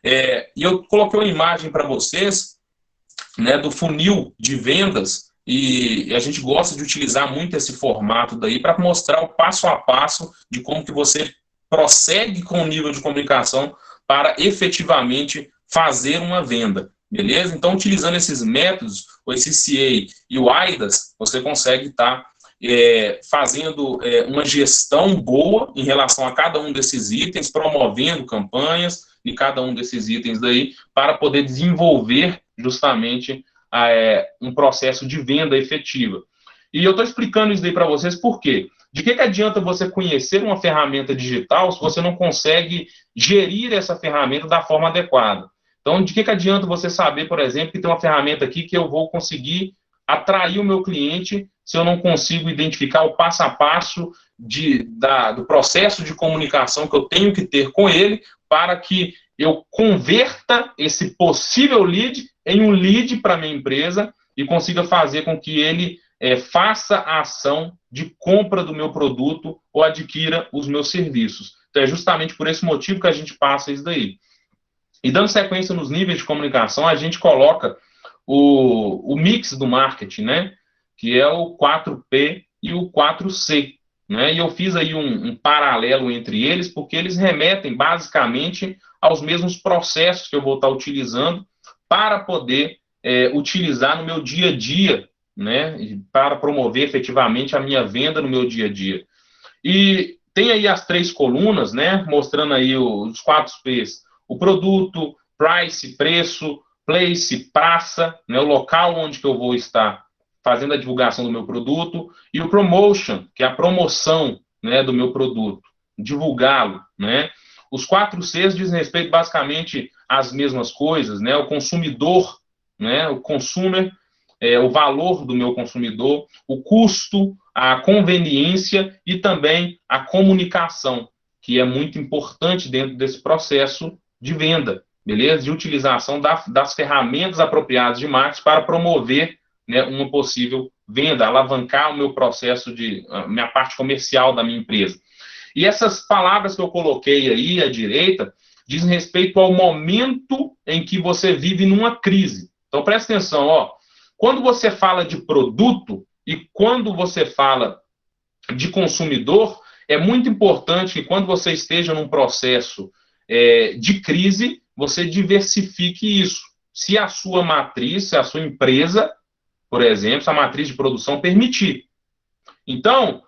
E eu coloquei uma imagem para vocês, né, do funil de vendas, e a gente gosta de utilizar muito esse formato daí para mostrar o passo a passo de como que você prossegue com o nível de comunicação para efetivamente fazer uma venda. beleza? Então, utilizando esses métodos, o CCA e o AIDAS, você consegue estar fazendo uma gestão boa em relação a cada um desses itens, promovendo campanhas em cada um desses itens daí, para poder desenvolver justamente um processo de venda efetiva. E eu estou explicando isso daí para vocês por quê? De que adianta você conhecer uma ferramenta digital se você não consegue gerir essa ferramenta da forma adequada? Então, de que adianta você saber, por exemplo, que tem uma ferramenta aqui que eu vou conseguir atrair o meu cliente se eu não consigo identificar o passo a passo do processo de comunicação que eu tenho que ter com ele para que eu converta esse possível lead em um lead para a minha empresa e consiga fazer com que ele faça a ação de compra do meu produto ou adquira os meus serviços. Então, é justamente por esse motivo que a gente passa isso daí. E dando sequência nos níveis de comunicação, a gente coloca o mix do marketing, né? Que é o 4P e o 4C. Né? E eu fiz aí um paralelo entre eles, porque eles remetem basicamente aos mesmos processos que eu vou estar utilizando para poder utilizar no meu dia a dia, né? Para promover efetivamente a minha venda no meu dia a dia. E tem aí as 3 colunas, né? Mostrando aí os 4 P's. O produto, price, preço, place, praça, né? O local onde que eu vou estar fazendo a divulgação do meu produto, e o promotion, que é a promoção, né, do meu produto, divulgá-lo, né? Os 4 Cs dizem respeito basicamente às mesmas coisas, né? O consumidor, né? O consumer, o valor do meu consumidor, o custo, a conveniência e também a comunicação, que é muito importante dentro desse processo de venda, beleza? De utilização das ferramentas apropriadas de marketing para promover, né, uma possível venda, alavancar o meu processo minha parte comercial da minha empresa. E essas palavras que eu coloquei aí à direita dizem respeito ao momento em que você vive numa crise. Então, presta atenção, ó. Quando você fala de produto e quando você fala de consumidor, é muito importante que quando você esteja num processo de crise, você diversifique isso. Se a sua matriz, se a sua empresa, por exemplo, se a matriz de produção permitir. Então,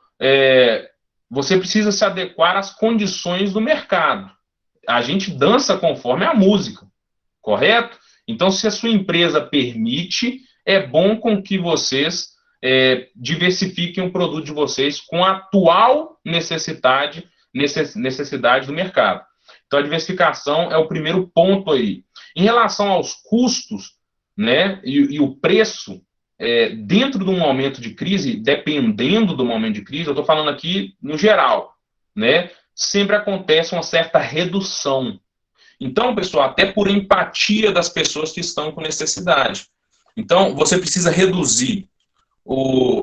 você precisa se adequar às condições do mercado. A gente dança conforme a música, correto? Então, se a sua empresa permite, é bom com que vocês diversifiquem o produto de vocês com a atual necessidade do mercado. Então, a diversificação é o primeiro ponto aí. Em relação aos custos, né, e o preço, dentro de um momento de crise, dependendo do momento de crise, eu estou falando aqui no geral, né, sempre acontece uma certa redução. Então, pessoal, até por empatia das pessoas que estão com necessidade. Então, você precisa reduzir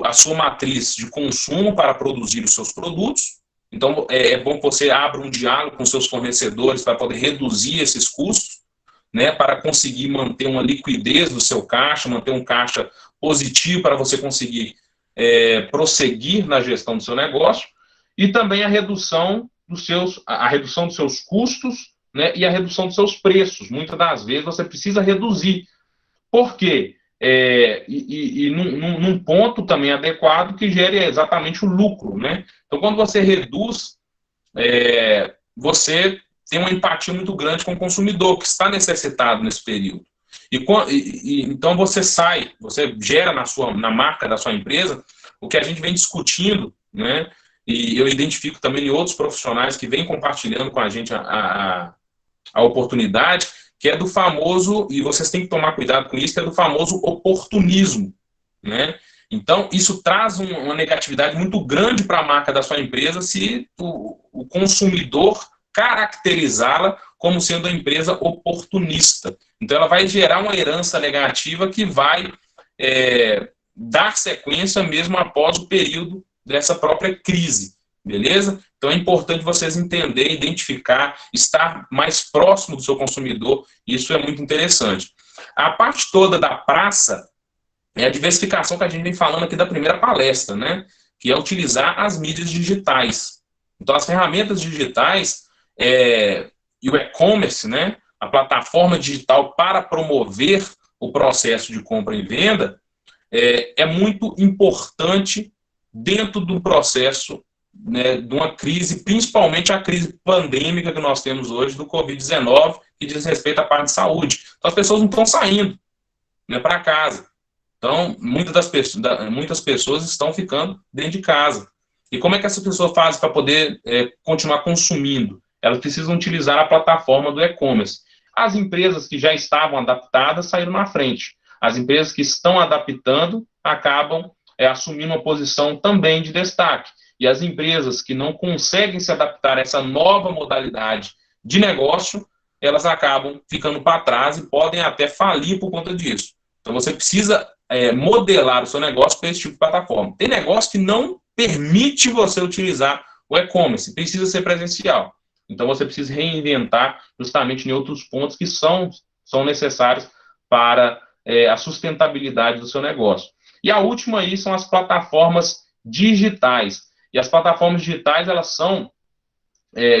a sua matriz de consumo para produzir os seus produtos. Então, é bom que você abra um diálogo com seus fornecedores para poder reduzir esses custos, né, para conseguir manter uma liquidez do seu caixa, manter um caixa positivo para você conseguir prosseguir na gestão do seu negócio, e também a redução dos seus custos, né, e a redução dos seus preços. Muitas das vezes você precisa reduzir. Por quê? Num ponto também adequado que gere exatamente o lucro, né? Então, quando você reduz, você tem uma empatia muito grande com o consumidor, que está necessitado nesse período. Então, você gera na marca da sua empresa o que a gente vem discutindo, né? E eu identifico também em outros profissionais que vêm compartilhando com a gente a oportunidade, que é do famoso, e vocês têm que tomar cuidado com isso, que é do famoso oportunismo, né? Então, isso traz uma negatividade muito grande para a marca da sua empresa se o consumidor caracterizá-la como sendo uma empresa oportunista. Então, ela vai gerar uma herança negativa que vai dar sequência mesmo após o período dessa própria crise, beleza? Então, é importante vocês entenderem, identificar, estar mais próximo do seu consumidor, isso é muito interessante. A parte toda da praça é a diversificação que a gente vem falando aqui da primeira palestra, né? Que é utilizar as mídias digitais. Então, as ferramentas digitais e o e-commerce, né? a plataforma digital para promover o processo de compra e venda, é muito importante dentro do processo, né, de uma crise, principalmente a crise pandêmica que nós temos hoje do Covid-19, que diz respeito à parte de saúde. Então, as pessoas não estão saindo, né, para casa. Então, muitas pessoas estão ficando dentro de casa. E como é que essa pessoa faz para poder continuar consumindo? Elas precisam utilizar a plataforma do e-commerce. As empresas que já estavam adaptadas saíram na frente. As empresas que estão adaptando acabam assumindo uma posição também de destaque. E as empresas que não conseguem se adaptar a essa nova modalidade de negócio, elas acabam ficando para trás e podem até falir por conta disso. Então, você precisa modelar o seu negócio para esse tipo de plataforma. Tem negócio que não permite você utilizar o e-commerce, precisa ser presencial. Então, você precisa reinventar justamente em outros pontos que são necessários para a sustentabilidade do seu negócio. E a última aí são as plataformas digitais. E as plataformas digitais, elas são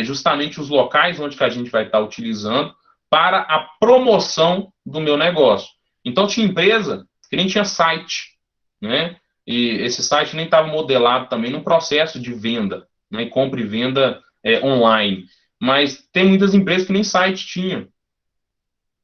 justamente os locais onde que a gente vai estar utilizando para a promoção do meu negócio. Então, tinha empresa que nem tinha site, né? E esse site nem estava modelado também no processo de venda, né? Compra e venda online. Mas tem muitas empresas que nem site tinham.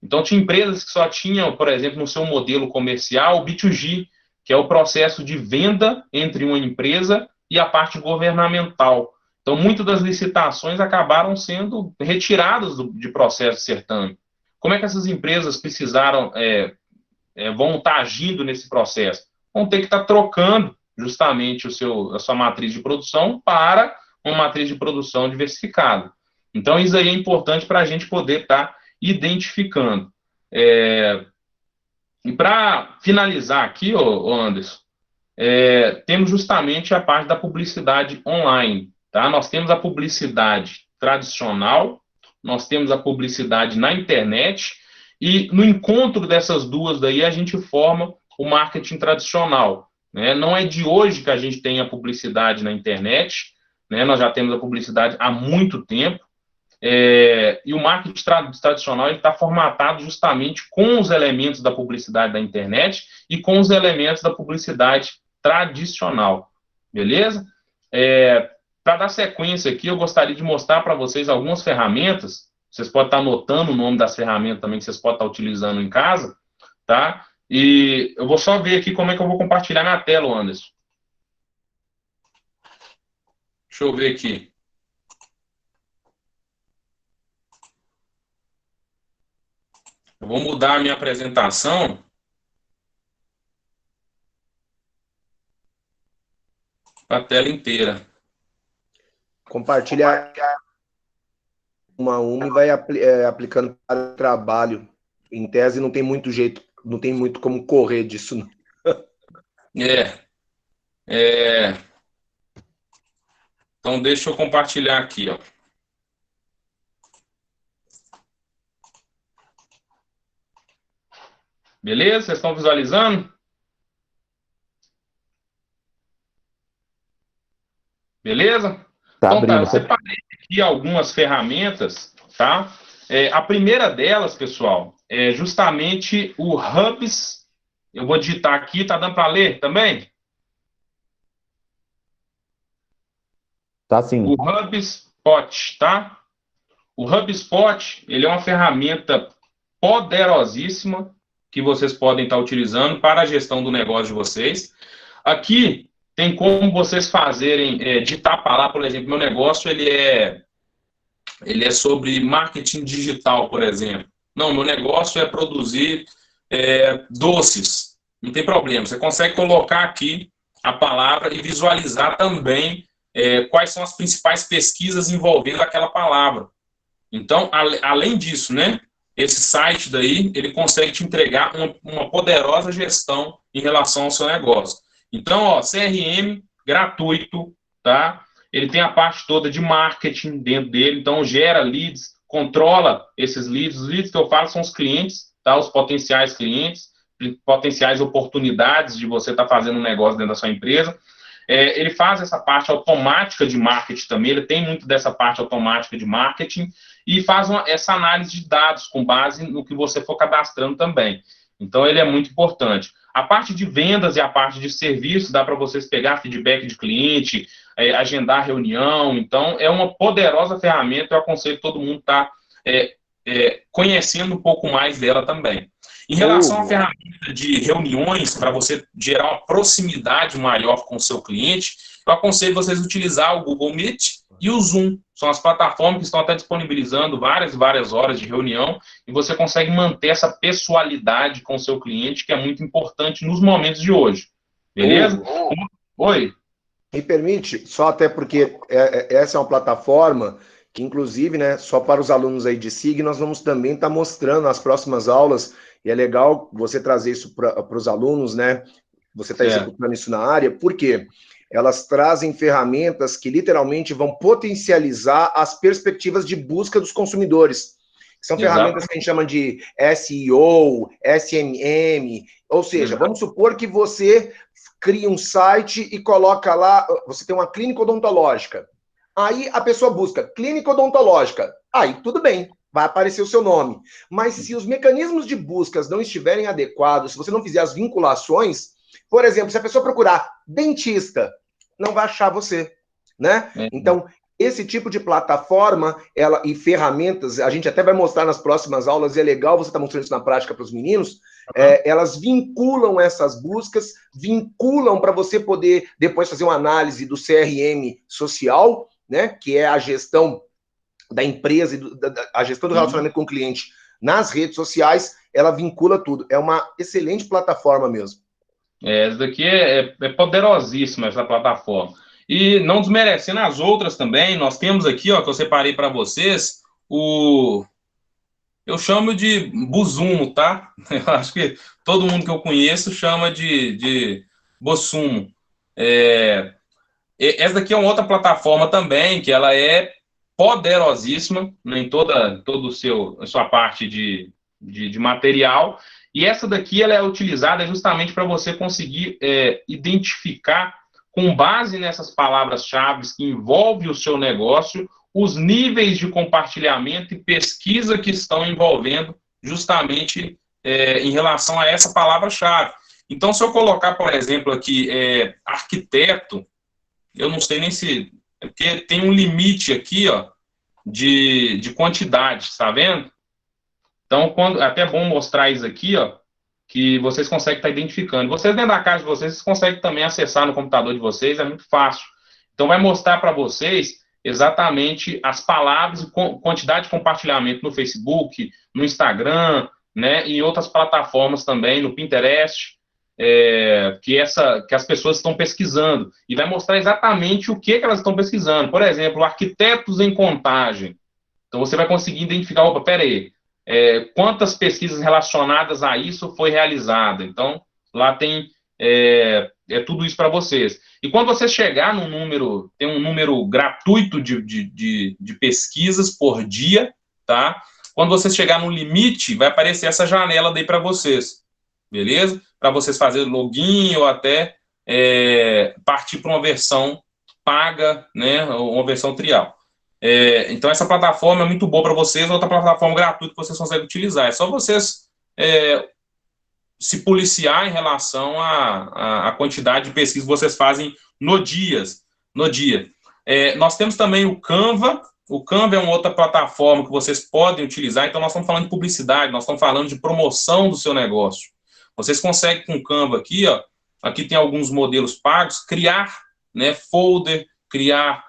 Então, tinha empresas que só tinham, por exemplo, no seu modelo comercial, o B2G, que é o processo de venda entre uma empresa e a parte governamental. Então, muitas das licitações acabaram sendo retiradas de processo de certame. Como é que essas empresas vão estar agindo nesse processo? Vão ter que estar trocando justamente a sua matriz de produção para uma matriz de produção diversificada. Então, isso aí é importante para a gente poder estar identificando. E para finalizar aqui, Anderson, temos justamente a parte da publicidade online. Tá? Nós temos a publicidade tradicional, nós temos a publicidade na internet, e no encontro dessas duas daí a gente forma o marketing tradicional. Né? Não é de hoje que a gente tem a publicidade na internet, né? Nós já temos a publicidade há muito tempo, e o marketing tradicional está formatado justamente com os elementos da publicidade da internet e com os elementos da publicidade tradicional, beleza? Para dar sequência aqui, eu gostaria de mostrar para vocês algumas ferramentas. Vocês podem estar anotando o nome das ferramentas também que vocês podem estar utilizando em casa, tá? E eu vou só ver aqui como é que eu vou compartilhar na tela, Anderson. Deixa eu ver aqui. Eu vou mudar a minha apresentação para a tela inteira. Compartilhar uma a uma e vai aplicando para o trabalho. Em tese, não tem muito jeito, não tem muito como correr disso. Não. Então, deixa eu compartilhar aqui, ó. Beleza? Vocês estão visualizando? Beleza? Tá, então, eu separei aqui algumas ferramentas, tá? A primeira delas, pessoal, é justamente o Hubs. Eu vou digitar aqui, tá dando para ler também? Tá sim. O HubSpot, tá? O HubSpot, ele é uma ferramenta poderosíssima que vocês podem estar utilizando para a gestão do negócio de vocês. Aqui tem como vocês fazerem, digitar a palavra, por exemplo, meu negócio ele é sobre marketing digital, por exemplo. Não, meu negócio é produzir doces. Não tem problema, você consegue colocar aqui a palavra e visualizar também quais são as principais pesquisas envolvendo aquela palavra. Então, além disso, né, esse site daí, ele consegue te entregar uma poderosa gestão em relação ao seu negócio. Então, ó, CRM gratuito, tá? Ele tem a parte toda de marketing dentro dele, então gera leads, controla esses leads. Os leads que eu falo são os clientes, tá? Os potenciais clientes, potenciais oportunidades de você estar fazendo um negócio dentro da sua empresa. Ele faz essa parte automática de marketing também, ele tem muito dessa parte automática de marketing. e faz essa análise de dados com base no que você for cadastrando também. Então, ele é muito importante. A parte de vendas e a parte de serviços, dá para vocês pegar feedback de cliente, agendar reunião. Então, é uma poderosa ferramenta, eu aconselho todo mundo estar conhecendo um pouco mais dela também. Em relação à ferramenta de reuniões, para você gerar uma proximidade maior com o seu cliente, eu aconselho vocês utilizar o Google Meet e o Zoom. São as plataformas que estão até disponibilizando várias horas de reunião e você consegue manter essa pessoalidade com o seu cliente, que é muito importante nos momentos de hoje. Beleza? Oi. Me permite, só até porque essa é uma plataforma que, inclusive, né, só para os alunos aí de SIG, nós vamos também estar mostrando nas próximas aulas, e é legal você trazer isso para os alunos, né? Você está executando isso na área, por quê? Elas trazem ferramentas que literalmente vão potencializar as perspectivas de busca dos consumidores. São ferramentas que a gente chama de SEO, SMM, ou seja, vamos supor que você cria um site e coloca lá, você tem uma clínica odontológica. Aí a pessoa busca clínica odontológica. Aí tudo bem, vai aparecer o seu nome. Mas se os mecanismos de buscas não estiverem adequados, se você não fizer as vinculações, por exemplo, se a pessoa procurar dentista, não vai achar você, né? Então, esse tipo de plataforma e ferramentas, a gente até vai mostrar nas próximas aulas, e é legal você estar mostrando isso na prática para os meninos, elas vinculam essas buscas, vinculam para você poder depois fazer uma análise do CRM social, né, que é a gestão da empresa, a gestão do relacionamento com o cliente nas redes sociais, ela vincula tudo. É uma excelente plataforma mesmo. Essa daqui é poderosíssima, essa plataforma. E não desmerecendo as outras também, nós temos aqui, ó, que eu separei para vocês, eu chamo de Buzumo, tá? Eu acho que todo mundo que eu conheço chama de Bosumo. Essa daqui é uma outra plataforma também, que ela é poderosíssima, né, em toda a sua parte de material. E essa daqui ela é utilizada justamente para você conseguir identificar, com base nessas palavras-chave que envolvem o seu negócio, os níveis de compartilhamento e pesquisa que estão envolvendo justamente em relação a essa palavra-chave. Então, se eu colocar, por exemplo, aqui, arquiteto, eu não sei nem se... Porque tem um limite aqui, ó, de quantidade, está vendo? Então, até é bom mostrar isso aqui, ó, que vocês conseguem estar identificando. Vocês, dentro da casa de vocês conseguem também acessar no computador de vocês, é muito fácil. Então, vai mostrar para vocês exatamente as palavras e quantidade de compartilhamento no Facebook, no Instagram, né, e em outras plataformas também, no Pinterest, que as pessoas estão pesquisando. E vai mostrar exatamente o que elas estão pesquisando. Por exemplo, arquitetos em Contagem. Então, você vai conseguir identificar, opa, peraí, quantas pesquisas relacionadas a isso foi realizada. Então, lá tem tudo isso para vocês. E quando você chegar no número, tem um número gratuito de pesquisas por dia, tá? Quando você chegar no limite, vai aparecer essa janela daí para vocês, beleza? Para vocês fazerem login ou até partir para uma versão paga, né? Ou uma versão trial. Então, essa plataforma é muito boa para vocês, outra plataforma gratuita que vocês conseguem utilizar. É só vocês se policiar em relação à quantidade de pesquisa que vocês fazem no dia. Nós temos também o Canva. O Canva é uma outra plataforma que vocês podem utilizar. Então, nós estamos falando de publicidade, nós estamos falando de promoção do seu negócio. Vocês conseguem com o Canva aqui, ó, aqui tem alguns modelos pagos, criar, né, folder, criar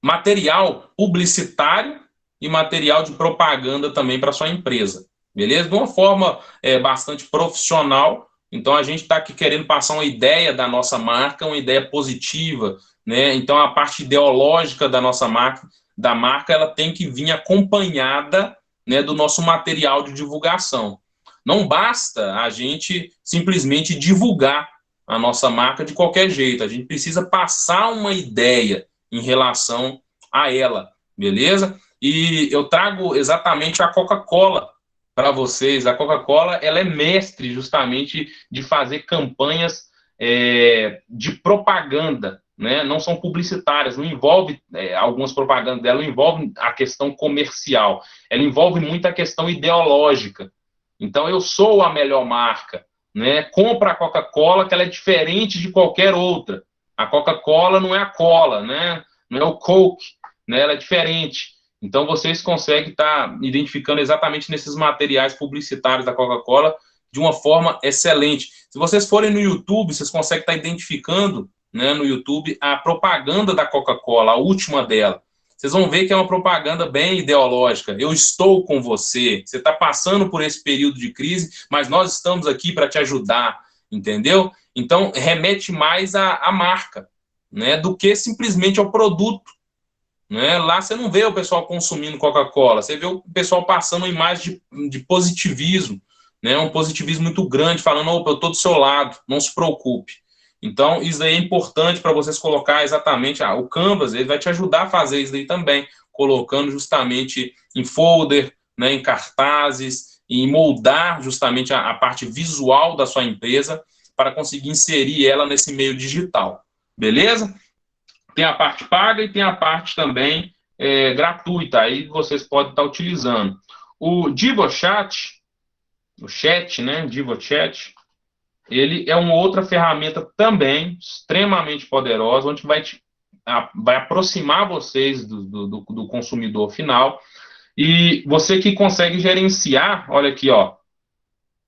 material publicitário e material de propaganda também para sua empresa, beleza? De uma forma bastante profissional. Então, a gente está aqui querendo passar uma ideia da nossa marca, uma ideia positiva, né? Então, a parte ideológica da nossa marca, ela tem que vir acompanhada, né, do nosso material de divulgação. Não basta a gente simplesmente divulgar a nossa marca de qualquer jeito. A gente precisa passar uma ideia em relação a ela, beleza? E eu trago exatamente a Coca-Cola para vocês. A Coca-Cola, ela é mestre justamente de fazer campanhas de propaganda, né, não são publicitárias, não envolve, algumas propagandas dela não envolvem a questão comercial, ela envolve muito a questão ideológica. Então, eu sou a melhor marca, né? Compra a Coca-Cola, que ela é diferente de qualquer outra. A Coca-Cola não é a cola, né? Não é o Coke, né? Ela é diferente. Então, vocês conseguem estar identificando exatamente nesses materiais publicitários da Coca-Cola de uma forma excelente. Se vocês forem no YouTube, vocês conseguem estar identificando, né, no YouTube a propaganda da Coca-Cola, a última dela. Vocês vão ver que é uma propaganda bem ideológica. Eu estou com você. Você está passando por esse período de crise, mas nós estamos aqui para te ajudar, entendeu? Então, remete mais à marca, né, do que simplesmente ao produto. Né? Lá você não vê o pessoal consumindo Coca-Cola, você vê o pessoal passando uma imagem de positivismo, né? Um positivismo muito grande, falando, opa, eu estou do seu lado, não se preocupe. Então, isso aí é importante para vocês colocar exatamente, o Canvas, ele vai te ajudar a fazer isso aí também, colocando justamente em folder, né, em cartazes, e moldar justamente a parte visual da sua empresa para conseguir inserir ela nesse meio digital. Beleza? Tem a parte paga e tem a parte também gratuita, aí vocês podem estar utilizando. O DivoChat, o chat, né, DivoChat, ele é uma outra ferramenta também extremamente poderosa, onde vai aproximar vocês do consumidor final, e você que consegue gerenciar, olha aqui, ó,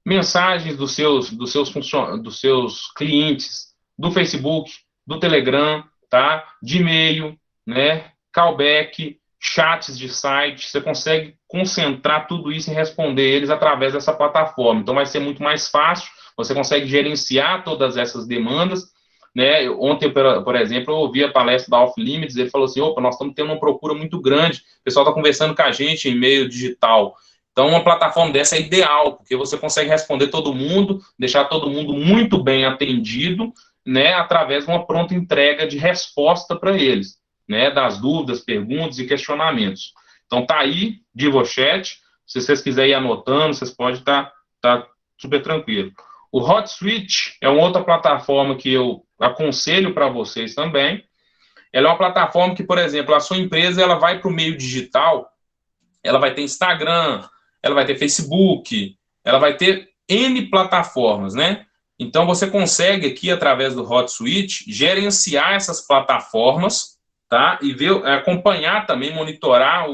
mensagens dos seus clientes, do Facebook, do Telegram, tá? De e-mail, né? Callback, chats de site, você consegue concentrar tudo isso e responder eles através dessa plataforma. Então vai ser muito mais fácil, você consegue gerenciar todas essas demandas, né? Ontem, por exemplo, eu ouvi a palestra da Off Limits, ele falou assim, opa, nós estamos tendo uma procura muito grande, o pessoal está conversando com a gente em meio digital. Então, uma plataforma dessa é ideal, porque você consegue responder todo mundo, deixar todo mundo muito bem atendido, né, através de uma pronta entrega de resposta para eles, né, das dúvidas, perguntas e questionamentos. Então, tá aí, DivoChat. Se vocês quiserem ir anotando, vocês podem estar super tranquilo. O HotSuite é uma outra plataforma que eu aconselho para vocês também. Ela é uma plataforma que, por exemplo, a sua empresa ela vai para o meio digital, ela vai ter Instagram, ela vai ter Facebook, ela vai ter N plataformas, né? Então, você consegue aqui, através do HotSuite, gerenciar essas plataformas, tá? E ver, acompanhar também, monitorar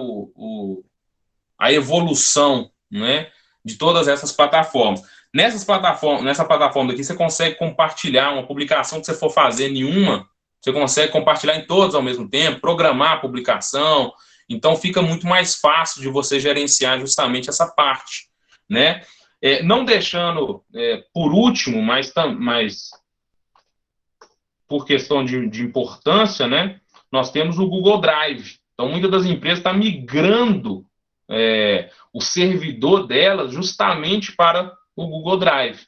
a evolução, né, de todas essas plataformas. Nessa plataforma aqui, você consegue compartilhar uma publicação que você for fazer nenhuma, você consegue compartilhar em todas ao mesmo tempo, programar a publicação. Então, fica muito mais fácil de você gerenciar justamente essa parte, né? Não deixando, por último, mas por questão de importância, né? Nós temos o Google Drive. Então, muitas das empresas estão migrando o servidor delas justamente para o Google Drive,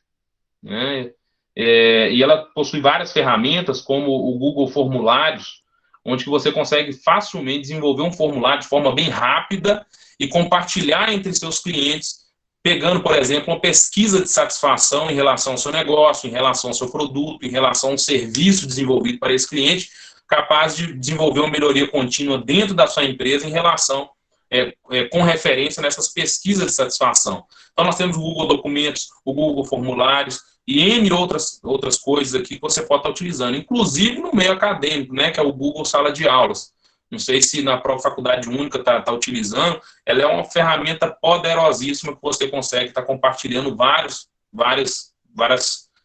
né? E ela possui várias ferramentas, como o Google Formulários, onde que você consegue facilmente desenvolver um formulário de forma bem rápida e compartilhar entre seus clientes, pegando, por exemplo, uma pesquisa de satisfação em relação ao seu negócio, em relação ao seu produto, em relação ao serviço desenvolvido para esse cliente, capaz de desenvolver uma melhoria contínua dentro da sua empresa em relação, com referência nessas pesquisas de satisfação. Então, nós temos o Google Documentos, o Google Formulários, e N outras coisas aqui que você pode estar utilizando, inclusive no meio acadêmico, né, que é o Google Sala de Aulas. Não sei se na própria Faculdade Única está utilizando, ela é uma ferramenta poderosíssima que você consegue estar compartilhando várias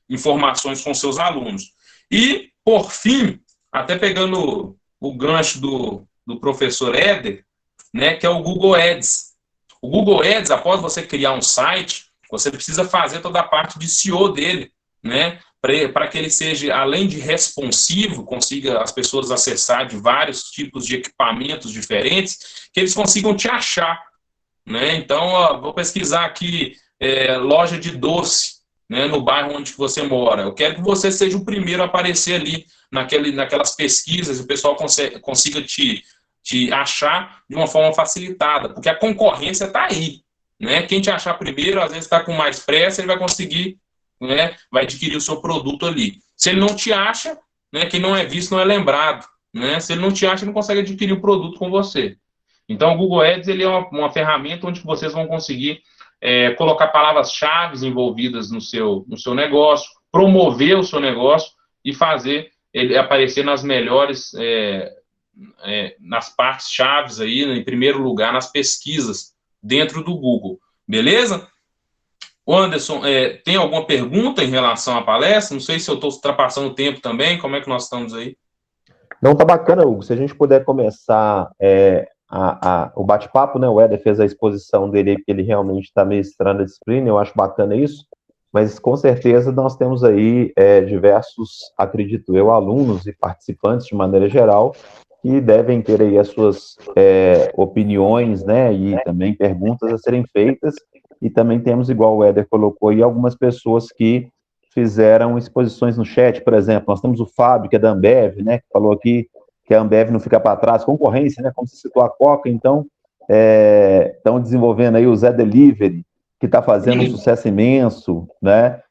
informações com seus alunos. E, por fim, até pegando o gancho do professor Éder, né, que é o Google Ads. O Google Ads, após você criar um site, você precisa fazer toda a parte de SEO dele, né? Para que ele seja, além de responsivo, consiga as pessoas acessar de vários tipos de equipamentos diferentes, que eles consigam te achar, né? Então, vou pesquisar aqui loja de doce, né, no bairro onde você mora. Eu quero que você seja o primeiro a aparecer ali naquelas pesquisas e o pessoal consiga te achar de uma forma facilitada, porque a concorrência está aí. Né? Quem te achar primeiro, às vezes está com mais pressa, ele vai conseguir, né, vai adquirir o seu produto ali. Se ele não te acha, né? Quem não é visto não é lembrado, né? Se ele não te acha, ele não consegue adquirir o produto com você. Então, o Google Ads ele é uma ferramenta onde vocês vão conseguir colocar palavras-chave envolvidas no seu negócio, promover o seu negócio e fazer ele aparecer nas melhores, nas partes chaves aí, em primeiro lugar, nas pesquisas dentro do Google. Beleza? O Anderson, tem alguma pergunta em relação à palestra? Não sei se eu estou ultrapassando o tempo também. Como é que nós estamos aí? Não, tá bacana, Hugo. Se a gente puder começar o bate-papo, né? O Éder fez a exposição dele, que ele realmente está mestrando a disciplina, eu acho bacana isso, mas com certeza nós temos aí diversos, acredito eu, alunos e participantes de maneira geral, que devem ter aí as suas opiniões, né? E também perguntas a serem feitas, e também temos, igual o Éder colocou aí, algumas pessoas que fizeram exposições no chat, por exemplo, nós temos o Fábio, que é da Ambev, né, que falou aqui que a Ambev não fica para trás, concorrência, né, como você citou a Coca, então, estão desenvolvendo aí o Zé Delivery, que está fazendo um sucesso imenso, né,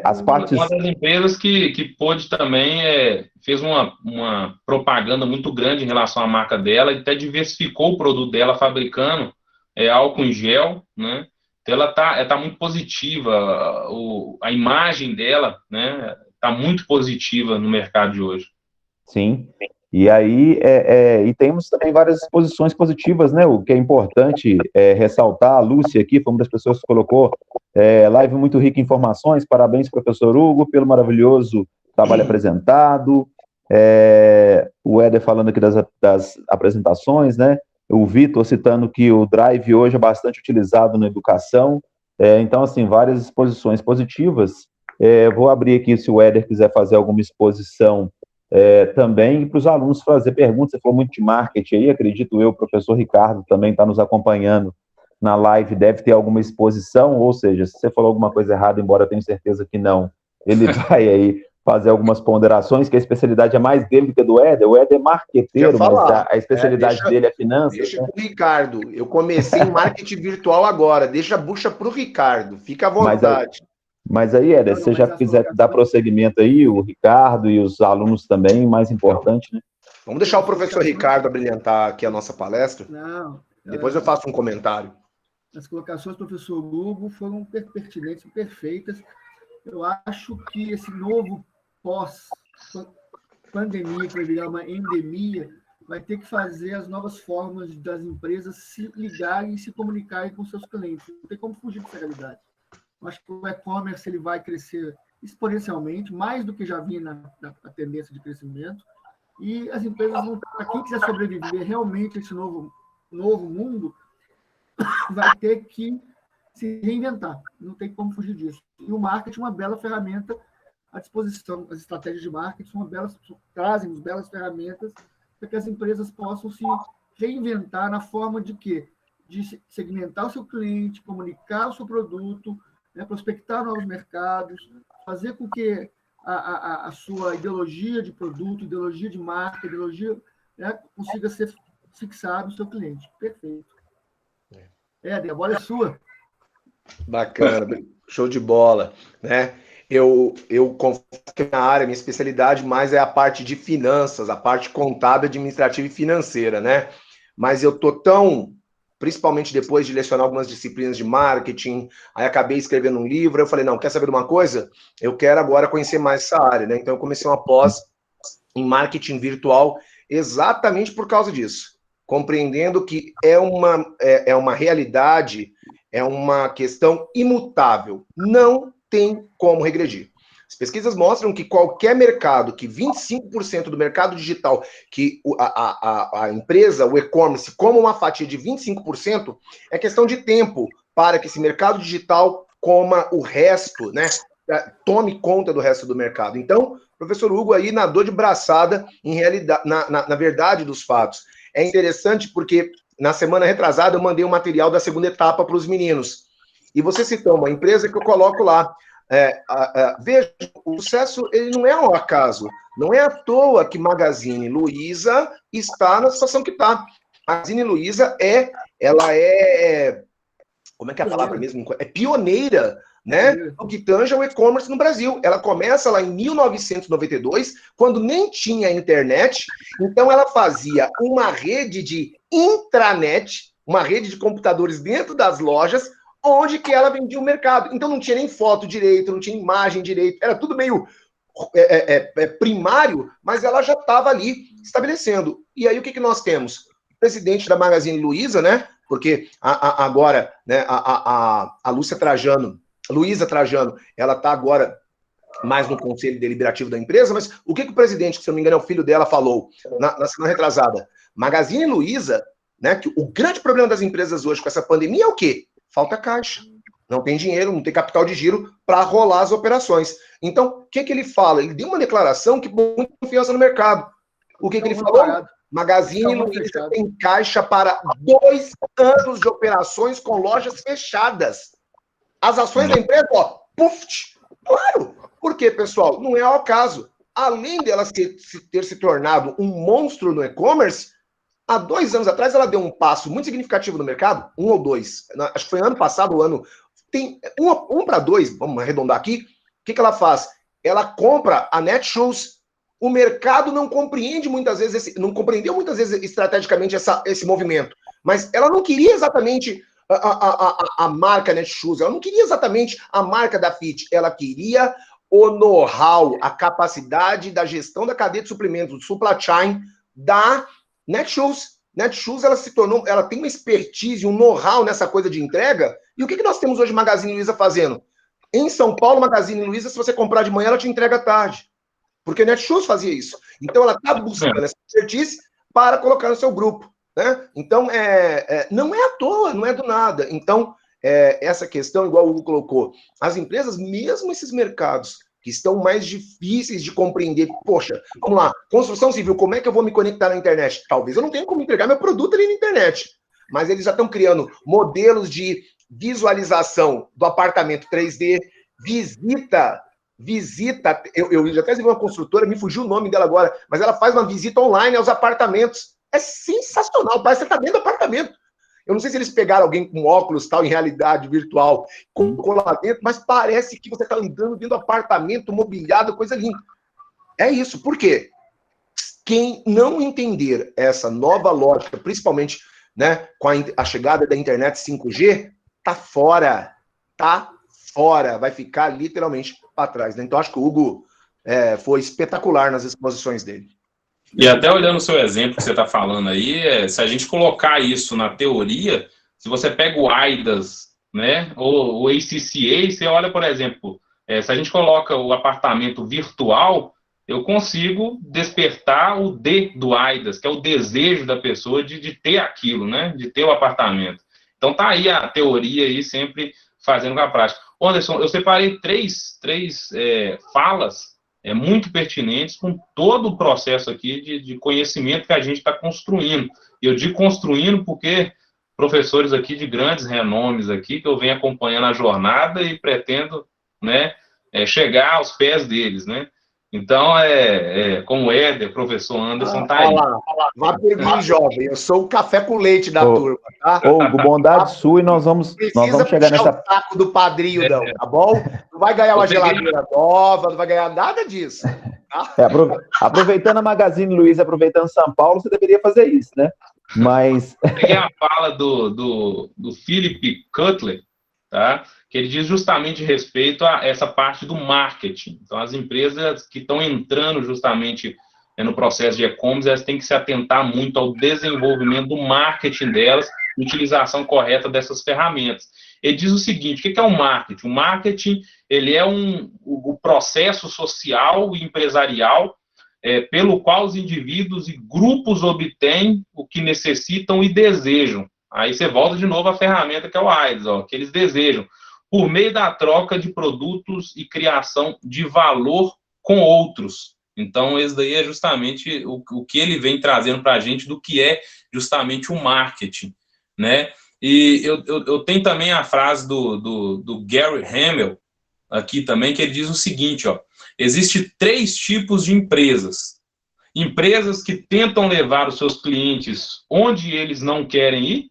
as partes... Uma das empresas que pôde também, fez uma propaganda muito grande em relação à marca dela, e até diversificou o produto dela fabricando álcool em gel, né? Então ela tá muito positiva, a imagem dela, né, tá muito positiva no mercado de hoje. Sim, e aí e temos também várias exposições positivas, né? O que é importante ressaltar, a Lúcia aqui foi uma das pessoas que colocou live muito rica em informações, parabéns, professor Hugo, pelo maravilhoso trabalho apresentado, o Éder falando aqui das apresentações, né? O Vitor citando que o Drive hoje é bastante utilizado na educação, então, assim, várias exposições positivas. Vou abrir aqui se o Éder quiser fazer alguma exposição também para os alunos fazer perguntas. Você falou muito de marketing aí, acredito eu, o professor Ricardo também está nos acompanhando na live, deve ter alguma exposição, ou seja, se você falou alguma coisa errada, embora eu tenha certeza que não, ele vai aí fazer algumas ponderações, que a especialidade é mais dele do que do Éder. O Éder é marqueteiro, mas a especialidade dele é finanças. Deixa para o Ricardo. Eu comecei em marketing virtual agora. Deixa a bucha para o Ricardo. Fica à vontade. Mas aí, Éder, se você já quiser dar prosseguimento aí, o Ricardo e os alunos também, mais importante, né? Vamos deixar o professor Ricardo abrilhantar aqui a nossa palestra? Não. Depois eu faço um comentário. As colocações do professor Hugo foram pertinentes e perfeitas. Eu acho que esse novo pós-pandemia, que vai virar uma endemia, vai ter que fazer as novas formas das empresas se ligarem e se comunicarem com seus clientes. Não tem como fugir dessa realidade. Eu acho que o e-commerce ele vai crescer exponencialmente, mais do que já vinha na tendência de crescimento, e as empresas, para quem quiser sobreviver realmente a esse novo mundo, vai ter que se reinventar, não tem como fugir disso. E o marketing é uma bela ferramenta à disposição, as estratégias de marketing trazem belas ferramentas para que as empresas possam se reinventar na forma de quê? De segmentar o seu cliente, comunicar o seu produto, né, prospectar novos mercados, fazer com que a sua ideologia de produto, ideologia de marca, ideologia, né, consiga ser fixada no seu cliente. Perfeito. A bola é sua. Bacana, show de bola, né? Eu confesso que minha especialidade mais é a parte de finanças, a parte contábil, administrativa e financeira, né? Mas eu tô principalmente depois de lecionar algumas disciplinas de marketing, aí acabei escrevendo um livro, eu falei, não, quer saber de uma coisa? Eu quero agora conhecer mais essa área, né? Então eu comecei uma pós em marketing virtual exatamente por causa disso, compreendendo que é uma realidade, é uma questão imutável, não tem como regredir. As pesquisas mostram que qualquer mercado, que 25% do mercado digital, que a empresa, o e-commerce, coma uma fatia de 25%, é questão de tempo para que esse mercado digital coma o resto, né? Tome conta do resto do mercado. Então, professor Hugo aí nadou de braçada em realidade, na verdade dos fatos. É interessante porque na semana retrasada eu mandei um material da segunda etapa para os meninos. E você citou uma empresa que eu coloco lá. Veja, o sucesso ele não é um acaso. Não é à toa que Magazine Luiza está na situação que está. Magazine Luiza ela é... Como é que é a palavra mesmo? É pioneira né, no que tange ao e-commerce no Brasil. Ela começa lá em 1992, quando nem tinha internet, então ela fazia uma rede de intranet, uma rede de computadores dentro das lojas, onde que ela vendia o mercado. Então não tinha nem foto direito, não tinha imagem direito, era tudo meio primário, mas ela já estava ali estabelecendo. E aí o que nós temos? O presidente da Magazine Luiza, né? Porque agora, né, a Luísa Trajano, ela está agora mais no conselho deliberativo da empresa, mas o que o presidente, que se não me engano é o filho dela, falou na semana retrasada? Magazine Luiza, né, que o grande problema das empresas hoje com essa pandemia é o quê? Falta caixa. Não tem dinheiro, não tem capital de giro para rolar as operações. Então, o que ele fala? Ele deu uma declaração que botou muita confiança no mercado. O que ele falou? Magazine Luiza tem caixa para 2 anos de operações com lojas fechadas. As ações da empresa, ó, puf! Claro! Por quê, pessoal? Não é ao caso. Além dela ter se tornado um monstro no e-commerce, há 2 anos atrás ela deu um passo muito significativo no mercado, 1 ou 2. Acho que foi ano passado, o ano... Tem 1 para 2, vamos arredondar aqui. O que ela faz? Ela compra a Netshoes. O mercado não compreendeu muitas vezes estrategicamente esse movimento. Mas ela não queria exatamente a marca Netshoes, ela não queria exatamente a marca da Fit, ela queria o know-how, a capacidade da gestão da cadeia de suprimentos, do supply chain da Netshoes. Netshoes, ela tem uma expertise, um know-how nessa coisa de entrega. E o que nós temos hoje Magazine Luiza fazendo? Em São Paulo, Magazine Luiza, se você comprar de manhã, ela te entrega à tarde. Porque Netshoes fazia isso. Então, ela está buscando essa expertise para colocar no seu grupo. Né? Então, não é à toa, não é do nada. Então, essa questão, igual o Hugo colocou, as empresas, mesmo esses mercados que estão mais difíceis de compreender, poxa, vamos lá, construção civil, como é que eu vou me conectar na internet? Talvez eu não tenha como entregar meu produto ali na internet, mas eles já estão criando modelos de visualização do apartamento 3D, visita, eu já até vi uma construtora, me fugiu o nome dela agora, mas ela faz uma visita online aos apartamentos. É sensacional, parece que você está dentro do apartamento. Eu não sei se eles pegaram alguém com óculos tal, em realidade virtual, colocou lá dentro, mas parece que você está andando dentro do apartamento, mobiliado, coisa linda. É isso. Por quê? Quem não entender essa nova lógica, principalmente, né, com a chegada da internet 5G, tá fora. Tá fora. Vai ficar literalmente para trás. Né? Então, acho que o Hugo foi espetacular nas exposições dele. E até olhando o seu exemplo que você está falando aí, se a gente colocar isso na teoria, se você pega o AIDAS, né, ou o ACCA, você olha, por exemplo, se a gente coloca o apartamento virtual, eu consigo despertar o D do AIDAS, que é o desejo da pessoa de ter aquilo, né, de ter o apartamento. Então tá aí a teoria aí sempre fazendo com a prática. Anderson, eu separei três falas muito pertinentes com todo o processo aqui de conhecimento que a gente está construindo. E eu digo construindo porque professores aqui de grandes renomes aqui, que eu venho acompanhando a jornada e pretendo, né, chegar aos pés deles, né? Então, como o Éder, professor Anderson, tá aí. Vá por mim, jovem. Eu sou o café com leite da turma, tá? Hugo, bondade sua, e nós vamos chegar nessa... o saco do padrinho, não, tá bom? Não vai ganhar uma geladeira nova, não vai ganhar nada disso. Tá? Aproveitando a Magazine Luiza, aproveitando São Paulo, você deveria fazer isso, né? Mas... Peguei a fala do Philip Kotler, tá? Que ele diz justamente respeito a essa parte do marketing. Então, as empresas que estão entrando justamente no processo de e-commerce, elas têm que se atentar muito ao desenvolvimento do marketing delas, utilização correta dessas ferramentas. Ele diz o seguinte, o que é o marketing? O marketing, ele é o processo social e empresarial pelo qual os indivíduos e grupos obtêm o que necessitam e desejam. Aí você volta de novo à ferramenta que é o AIDS, que eles desejam, por meio da troca de produtos e criação de valor com outros. Então, esse daí é justamente o que ele vem trazendo para a gente do que é justamente o marketing, né? E eu tenho também a frase do Gary Hamel aqui também, que ele diz o seguinte, existe 3 tipos de empresas. Empresas que tentam levar os seus clientes onde eles não querem ir,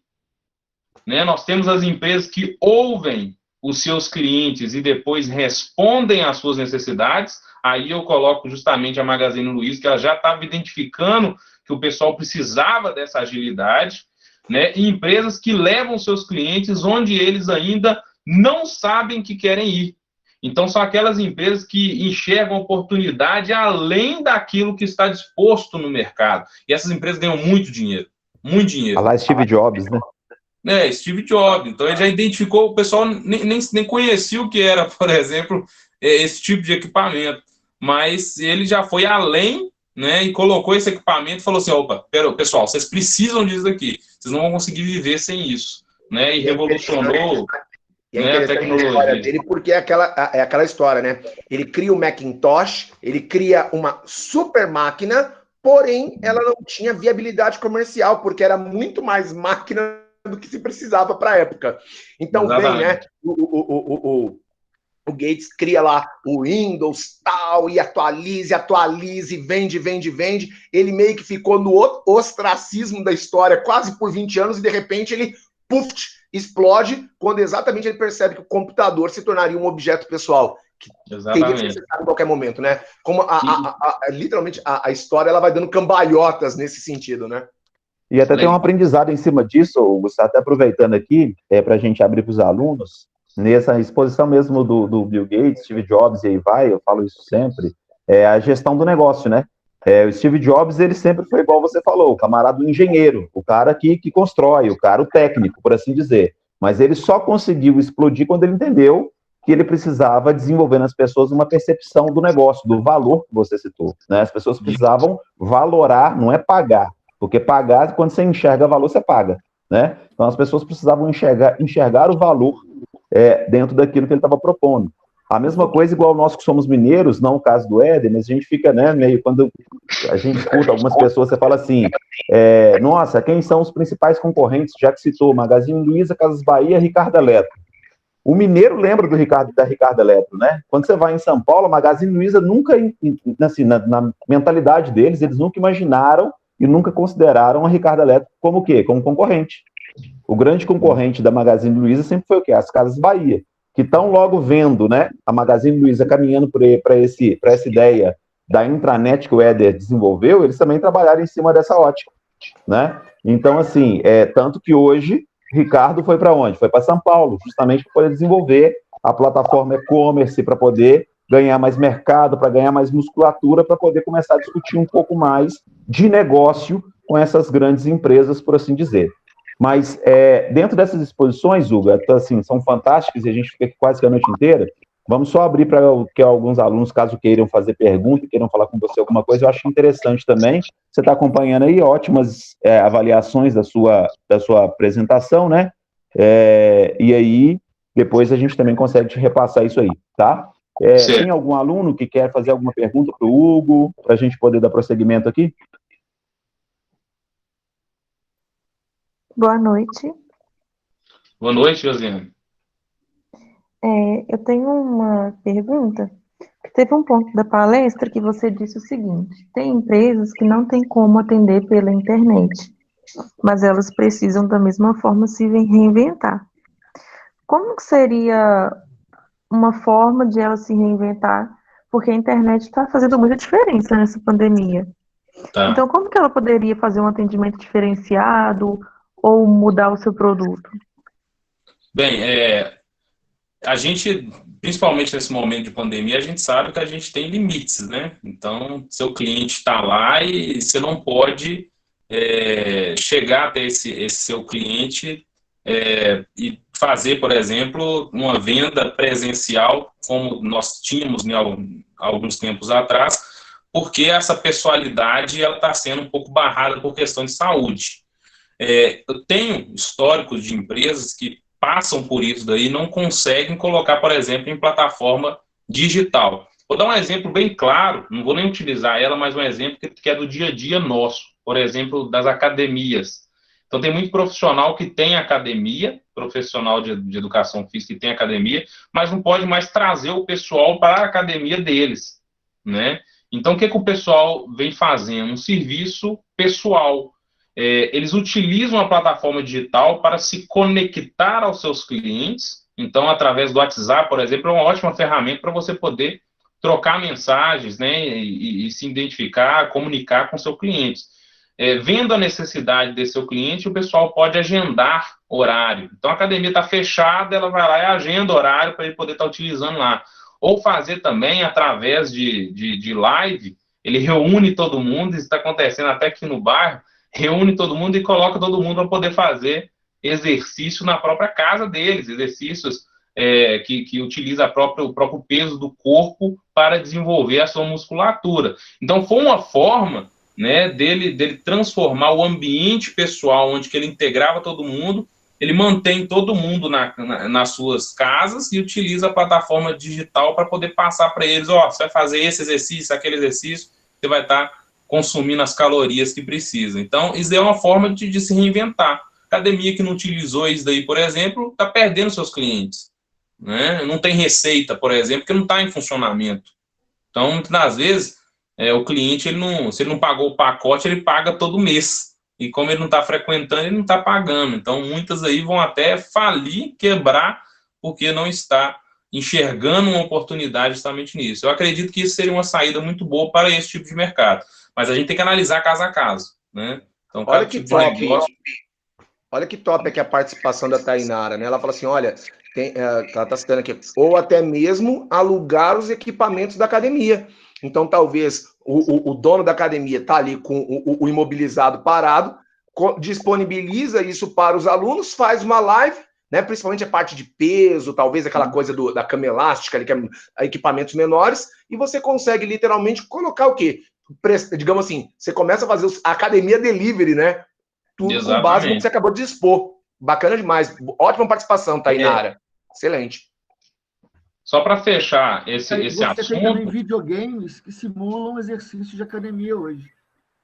né? Nós temos as empresas que ouvem os seus clientes e depois respondem às suas necessidades, aí eu coloco justamente a Magazine Luiza, que ela já estava identificando que o pessoal precisava dessa agilidade, né? E empresas que levam seus clientes onde eles ainda não sabem que querem ir. Então, são aquelas empresas que enxergam oportunidade além daquilo que está disposto no mercado. E essas empresas ganham muito dinheiro. Muito dinheiro. Lá Steve Jobs, né? Steve Jobs. Então, ele já identificou, o pessoal nem conhecia o que era, por exemplo, esse tipo de equipamento. Mas ele já foi além, né, e colocou esse equipamento e falou assim, opa, pessoal, vocês precisam disso aqui. Vocês não vão conseguir viver sem isso. Né, e revolucionou... E é interessante a história dele porque é aquela história, né? Ele cria o Macintosh, ele cria uma super máquina, porém ela não tinha viabilidade comercial, porque era muito mais máquina do que se precisava para a época. Então, Exatamente. vem, né? O Gates cria lá o Windows tal, e atualize, vende. Ele meio que ficou no ostracismo da história quase por 20 anos e de repente ele, explode quando exatamente ele percebe que o computador se tornaria um objeto pessoal, que teria que ser necessário em qualquer momento, né? Como literalmente a história ela vai dando cambalhotas nesse sentido, né? E até tem um aprendizado em cima disso, Gustavo, até aproveitando aqui, para a gente abrir para os alunos, nessa exposição mesmo do Bill Gates, Steve Jobs e aí vai, eu falo isso sempre, é a gestão do negócio, né? O Steve Jobs, ele sempre foi igual você falou, o camarada do engenheiro, o cara que constrói, o cara, o técnico, por assim dizer. Mas ele só conseguiu explodir quando ele entendeu que ele precisava desenvolver nas pessoas uma percepção do negócio, do valor que você citou, né? As pessoas precisavam valorar, não é pagar, porque pagar, quando você enxerga valor, você paga, né? Então as pessoas precisavam enxergar o valor dentro daquilo que ele estava propondo. A mesma coisa, igual nós que somos mineiros, não o caso do Éder, mas a gente fica, né, meio, quando a gente escuta algumas pessoas, você fala assim, nossa, quem são os principais concorrentes, já que citou, Magazine Luiza, Casas Bahia, Ricardo Eletro. O mineiro lembra da Ricardo Eletro, né? Quando você vai em São Paulo, a Magazine Luiza nunca, assim, na mentalidade deles, eles nunca imaginaram e nunca consideraram a Ricardo Eletro como o quê? Como concorrente. O grande concorrente da Magazine Luiza sempre foi o quê? As Casas Bahia, que estão logo vendo, né, a Magazine Luiza caminhando para essa ideia da intranet que o Éder desenvolveu, eles também trabalharam em cima dessa ótica, né? Então, assim, tanto que hoje, Ricardo foi para onde? Foi para São Paulo, justamente para poder desenvolver a plataforma e-commerce, para poder ganhar mais mercado, para ganhar mais musculatura, para poder começar a discutir um pouco mais de negócio com essas grandes empresas, por assim dizer. Mas dentro dessas exposições, Hugo, assim, são fantásticas e a gente fica aqui quase que a noite inteira. Vamos só abrir para que alguns alunos, caso queiram fazer pergunta, queiram falar com você alguma coisa, eu acho interessante também. Você está acompanhando aí ótimas avaliações da sua apresentação, né? E aí, depois a gente também consegue te repassar isso aí, tá? Tem algum aluno que quer fazer alguma pergunta para o Hugo, para a gente poder dar prosseguimento aqui? Boa noite. Boa noite, Josiane. Eu tenho uma pergunta. Teve um ponto da palestra que você disse o seguinte: tem empresas que não tem como atender pela internet, mas elas precisam da mesma forma se reinventar. Como que seria uma forma de elas se reinventar? Porque a internet está fazendo muita diferença nessa pandemia. Tá. Então, como que ela poderia fazer um atendimento diferenciado ou mudar o seu produto? Bem, a gente, principalmente nesse momento de pandemia, a gente sabe que a gente tem limites, né? Então, seu cliente está lá e você não pode chegar até esse seu cliente e fazer, por exemplo, uma venda presencial, como nós tínhamos alguns tempos atrás, porque essa pessoalidade está sendo um pouco barrada por questão de saúde. Eu tenho históricos de empresas que passam por isso daí e não conseguem colocar, por exemplo, em plataforma digital. Vou dar um exemplo bem claro, não vou nem utilizar ela, mas um exemplo que é do dia a dia nosso, por exemplo, das academias. Então, tem muito profissional que tem academia, profissional de educação física que tem academia, mas não pode mais trazer o pessoal para a academia deles, né? Então, o que o pessoal vem fazendo? Um serviço pessoal. Eles utilizam a plataforma digital para se conectar aos seus clientes Então, através do WhatsApp, por exemplo, é uma ótima ferramenta para você poder trocar mensagens, né, e se identificar, comunicar com o seu cliente. Vendo a necessidade desse seu cliente, o pessoal pode agendar horário. Então, a academia está fechada, ela vai lá e agenda horário para ele poder estar utilizando lá. Ou fazer também, através de live, ele reúne todo mundo, isso está acontecendo até aqui no bairro, reúne todo mundo e coloca todo mundo para poder fazer exercício na própria casa deles, exercícios que utiliza o próprio peso do corpo para desenvolver a sua musculatura. Então, foi uma forma, né, dele transformar o ambiente pessoal, onde que ele integrava todo mundo, ele mantém todo mundo nas suas casas e utiliza a plataforma digital para poder passar para eles, você vai fazer esse exercício, aquele exercício, você vai estar consumindo as calorias que precisa. Então, isso é uma forma de se reinventar. Academia que não utilizou isso daí, por exemplo, está perdendo seus clientes. Né? Não tem receita, por exemplo, que não está em funcionamento. Então, muitas das vezes, o cliente, se ele não pagou o pacote, ele paga todo mês. E como ele não está frequentando, ele não está pagando. Então, muitas aí vão até falir, quebrar, porque não está enxergando uma oportunidade justamente nisso. Eu acredito que isso seria uma saída muito boa para esse tipo de mercado. Mas a gente tem que analisar caso a caso. Né? Então, olha que tipo top, negócio... Olha que top aqui a participação da Tainara, né? Ela fala assim, olha, ela está citando aqui, ou até mesmo alugar os equipamentos da academia. Então, talvez o dono da academia está ali com o imobilizado parado, disponibiliza isso para os alunos, faz uma live, né? Principalmente a parte de peso, talvez aquela coisa da cama elástica, ali, que é equipamentos menores, e você consegue literalmente colocar o quê? Digamos assim, você começa a fazer a academia delivery, né? Tudo exatamente, com base no que você acabou de expor. Bacana demais. Ótima participação, Tainara. Excelente. Só para fechar esse assunto... Você tem também videogames que simulam exercício de academia hoje.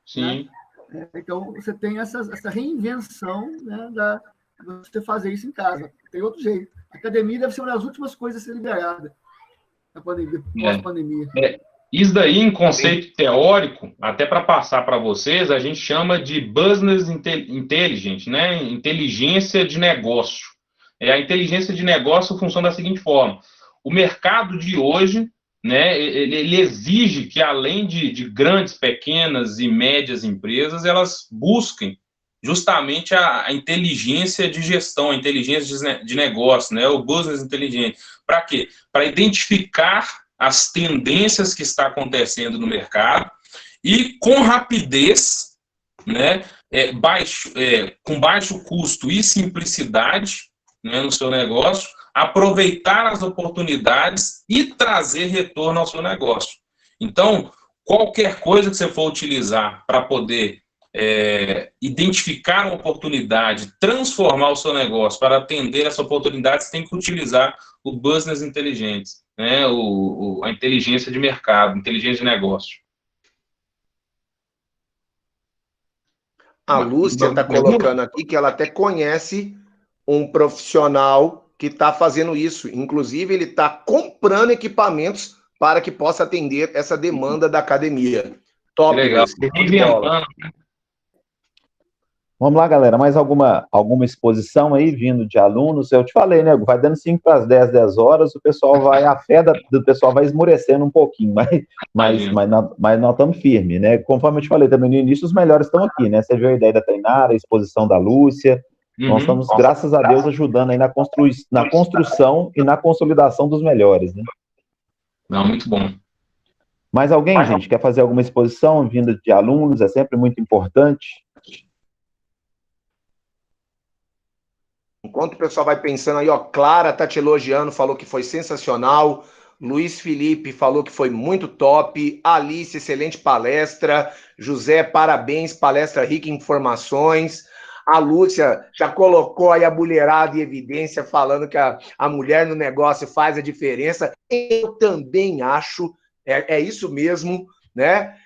Sim. Né? Então, você tem essa reinvenção, né, de você fazer isso em casa. Tem outro jeito. A academia deve ser uma das últimas coisas a ser liberada na pandemia, pós-pandemia. Isso daí, em conceito teórico, até para passar para vocês, a gente chama de business intelligence, né? Inteligência de negócio. A inteligência de negócio funciona da seguinte forma: o mercado de hoje, né, ele exige que, além de grandes, pequenas e médias empresas, elas busquem justamente a inteligência de gestão, a inteligência de negócio, né? O business intelligence. Para quê? Para identificar as tendências que está acontecendo no mercado e com rapidez, né, com baixo custo e simplicidade, né, no seu negócio, aproveitar as oportunidades e trazer retorno ao seu negócio. Então, qualquer coisa que você for utilizar para poder identificar uma oportunidade, transformar o seu negócio para atender essa oportunidade, você tem que utilizar o business intelligence, né? A inteligência de mercado, inteligência de negócio. A Lúcia está colocando aqui que ela até conhece um profissional que está fazendo isso. Inclusive, ele está comprando equipamentos para que possa atender essa demanda da academia. Top, legal. Vamos lá, galera. Mais alguma exposição aí vindo de alunos? Eu te falei, né? Vai dando 5 para as 10 horas, o pessoal vai, a fé do pessoal vai esmorecendo um pouquinho, mas nós estamos firmes, né? Conforme eu te falei também no início, os melhores estão aqui, né? Você viu a ideia da Tainara, a exposição da Lúcia. Nós estamos, graças a Deus, ajudando aí na construção e na consolidação dos melhores, né? Não, muito bom. Mais alguém, gente, quer fazer alguma exposição vinda de alunos? É sempre muito importante. Enquanto o pessoal vai pensando aí, ó, Clara tá te elogiando, falou que foi sensacional. Luiz Felipe falou que foi muito top. Alice, excelente palestra. José, parabéns, palestra rica em informações. A Lúcia já colocou aí a mulherada em evidência, falando que a mulher no negócio faz a diferença. Eu também acho, é isso mesmo, né?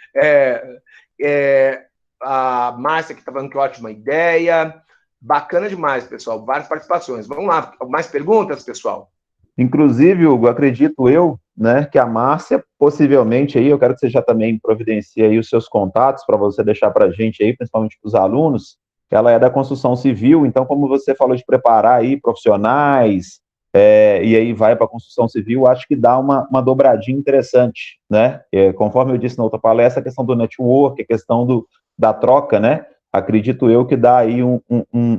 A Márcia que tá falando que ótima ideia. Bacana demais, pessoal. Várias participações. Vamos lá. Mais perguntas, pessoal? Inclusive, Hugo, acredito eu, né, que a Márcia, possivelmente aí, eu quero que você já também providencie aí os seus contatos para você deixar para a gente aí, principalmente para os alunos. Ela é da construção civil, então, como você falou de preparar aí profissionais, e aí vai para a construção civil, acho que dá uma dobradinha interessante, né? Conforme eu disse na outra palestra, a questão do network, a questão da troca, né? Acredito eu que dá aí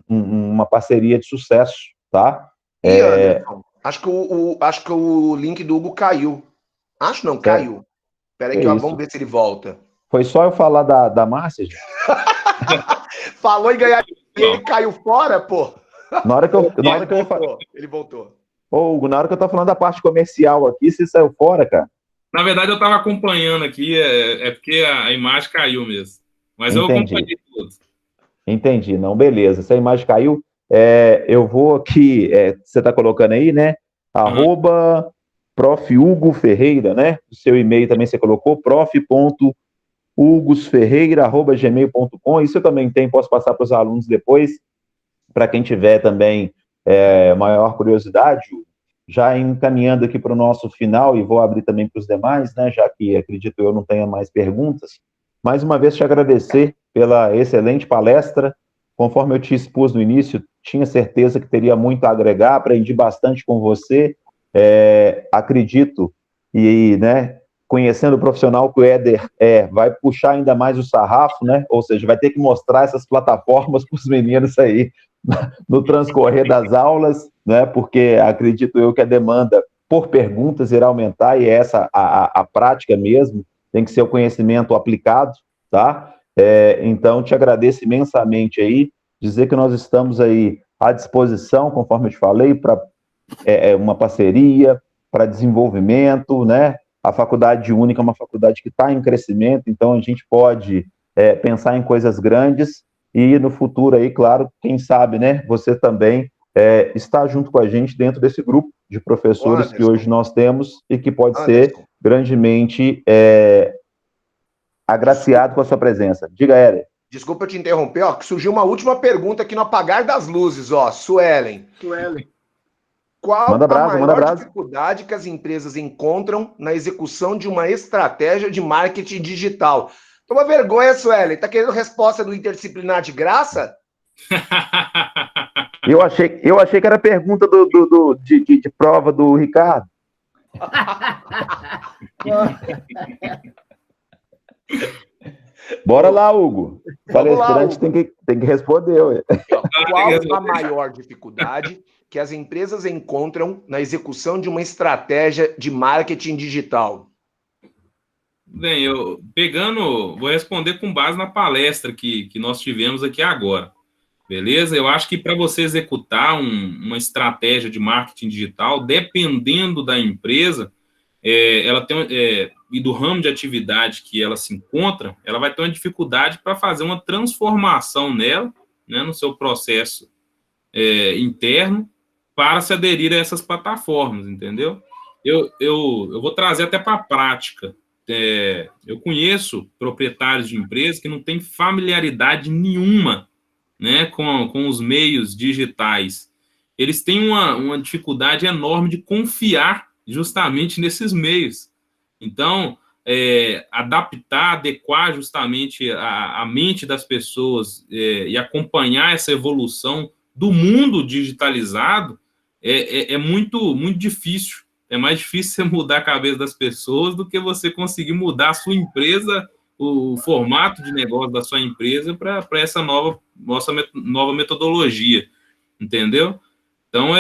uma parceria de sucesso, tá? E Anderson, acho que o link do Hugo caiu. Acho não, caiu. Espera aí que vamos ver se ele volta. Foi só eu falar da Márcia, gente? Falou em ganhar, ele caiu fora, pô. Na hora que Ele voltou. Ô, Hugo, na hora que eu tô falando da parte comercial aqui, você saiu fora, cara? Na verdade, eu estava acompanhando aqui, porque a imagem caiu mesmo. Mas eu acompanhei tudo. Entendi, não, beleza. Se a imagem caiu, eu vou aqui, você está colocando aí, né? @ Prof. Hugo Ferreira, né? O seu e-mail também você colocou, prof.hugosferreira@gmail.com. Isso eu também tenho, posso passar para os alunos depois, para quem tiver também maior curiosidade, já encaminhando aqui para o nosso final, e vou abrir também para os demais, né? Já que acredito eu não tenha mais perguntas. Mais uma vez te agradecer pela excelente palestra. Conforme eu te expus no início, tinha certeza que teria muito a agregar, aprendi bastante com você. Acredito, e né, conhecendo o profissional que o Éder vai puxar ainda mais o sarrafo, né? Ou seja, vai ter que mostrar essas plataformas para os meninos aí no transcorrer das aulas, né? Porque acredito eu que a demanda por perguntas irá aumentar, e essa a prática mesmo, tem que ser o conhecimento aplicado, tá? Então, te agradeço imensamente aí, dizer que nós estamos aí à disposição, conforme eu te falei, para uma parceria, para desenvolvimento, né? A Faculdade Única é uma faculdade que está em crescimento, então a gente pode pensar em coisas grandes, e no futuro aí, claro, quem sabe, né? Você também está junto com a gente dentro desse grupo de professores que hoje nós temos, e que pode ser grandemente agraciado com a sua presença. Diga, Éder. Desculpa te interromper, que surgiu uma última pergunta aqui no apagar das luzes, Suelen. Qual a maior dificuldade que as empresas encontram na execução de uma estratégia de marketing digital? Toma vergonha, Suelen. Tá querendo resposta do interdisciplinar de graça? Eu achei que era pergunta de prova do Ricardo. Bora lá, Hugo. Palestrante tem que responder. Ué. Qual a maior dificuldade que as empresas encontram na execução de uma estratégia de marketing digital? Bem, vou responder com base na palestra que nós tivemos aqui agora. Beleza? Eu acho que para você executar uma estratégia de marketing digital, dependendo da empresa, ela tem e do ramo de atividade que ela se encontra, ela vai ter uma dificuldade para fazer uma transformação nela, né, no seu processo interno, para se aderir a essas plataformas, entendeu? Eu vou trazer até para a prática. Eu conheço proprietários de empresas que não têm familiaridade nenhuma, né, com os meios digitais. Eles têm uma dificuldade enorme de confiar justamente nesses meios. Então, adequar justamente a mente das pessoas e acompanhar essa evolução do mundo digitalizado é muito, muito difícil. É mais difícil você mudar a cabeça das pessoas do que você conseguir mudar a sua empresa, o formato de negócio da sua empresa para essa nova metodologia, entendeu? Então,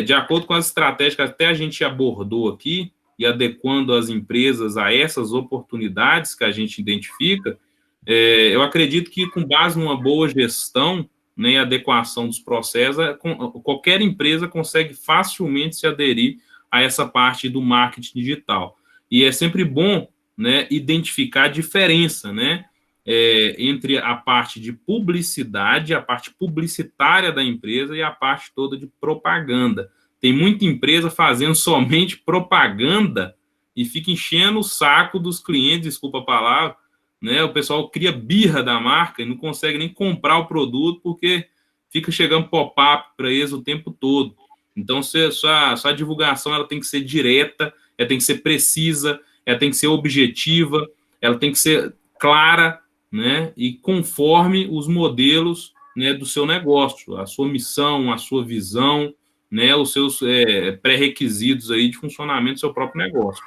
de acordo com as estratégias que até a gente abordou aqui, e adequando as empresas a essas oportunidades que a gente identifica, eu acredito que com base numa boa gestão, né, e adequação dos processos, qualquer empresa consegue facilmente se aderir a essa parte do marketing digital. E é sempre bom, né, identificar a diferença, né, entre a parte de publicidade, a parte publicitária da empresa e a parte toda de propaganda. Tem muita empresa fazendo somente propaganda e fica enchendo o saco dos clientes, desculpa a palavra, né? O pessoal cria birra da marca e não consegue nem comprar o produto porque fica chegando pop-up para eles o tempo todo. Então, sua divulgação ela tem que ser direta, ela tem que ser precisa, ela tem que ser objetiva, ela tem que ser clara, né? E conforme os modelos, né, do seu negócio, a sua missão, a sua visão, né, os seus pré-requisitos aí de funcionamento do seu próprio negócio.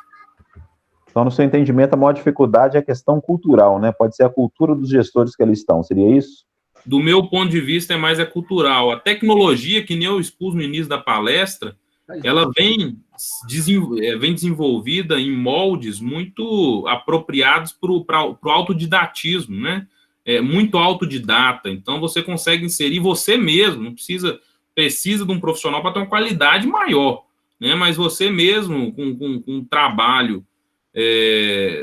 Então, no seu entendimento, a maior dificuldade é a questão cultural, né? Pode ser a cultura dos gestores que eles estão, seria isso? Do meu ponto de vista, é mais cultural. A tecnologia, que nem eu expus no início da palestra, ela vem desenvolvida em moldes muito apropriados para o autodidatismo, né? Muito autodidata. Então, você consegue inserir você mesmo, não precisa de um profissional para ter uma qualidade maior, né? Mas você mesmo, com um trabalho,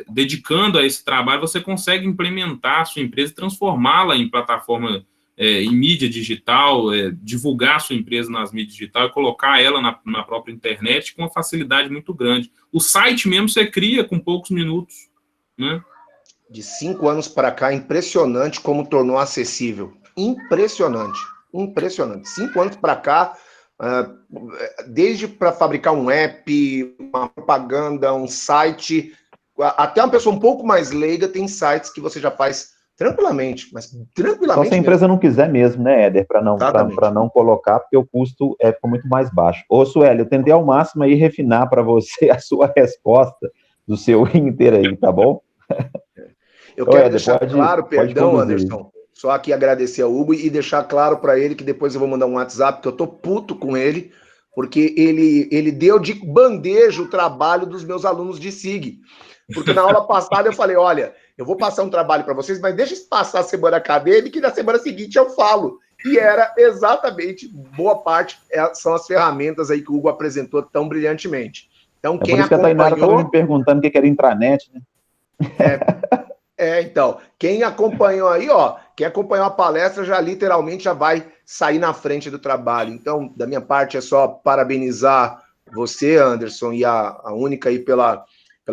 dedicando a esse trabalho, você consegue implementar a sua empresa e transformá-la em plataforma, em mídia digital, divulgar a sua empresa nas mídias digitais, colocar ela na própria internet com uma facilidade muito grande. O site mesmo você cria com poucos minutos, né? De 5 anos para cá, impressionante como tornou acessível. Impressionante. 5 anos para cá, desde para fabricar um app, uma propaganda, um site, até uma pessoa um pouco mais leiga tem sites que você já faz tranquilamente, mas tranquilamente. Só se a empresa não quiser mesmo, né, Éder, para não colocar, porque o custo fica muito mais baixo. Ô, Sueli, eu tentei ao máximo aí refinar para você a sua resposta do seu Inter aí, tá bom? Eu quero deixar claro, perdão, Anderson, só aqui agradecer ao Hugo e deixar claro para ele que depois eu vou mandar um WhatsApp, que eu tô puto com ele, porque ele deu de bandeja o trabalho dos meus alunos de SIG. Porque na aula passada eu falei, olha, eu vou passar um trabalho para vocês, mas deixa eu passar a semana acadêmica e na semana seguinte eu falo. E era exatamente, boa parte, são as ferramentas aí que o Hugo apresentou tão brilhantemente. Então, quem por isso que a Tainara estava me perguntando o que era intranet, né? Então, quem acompanhou aí, quem acompanhou a palestra já literalmente já vai sair na frente do trabalho. Então, da minha parte, é só parabenizar você, Anderson, e a Única aí pela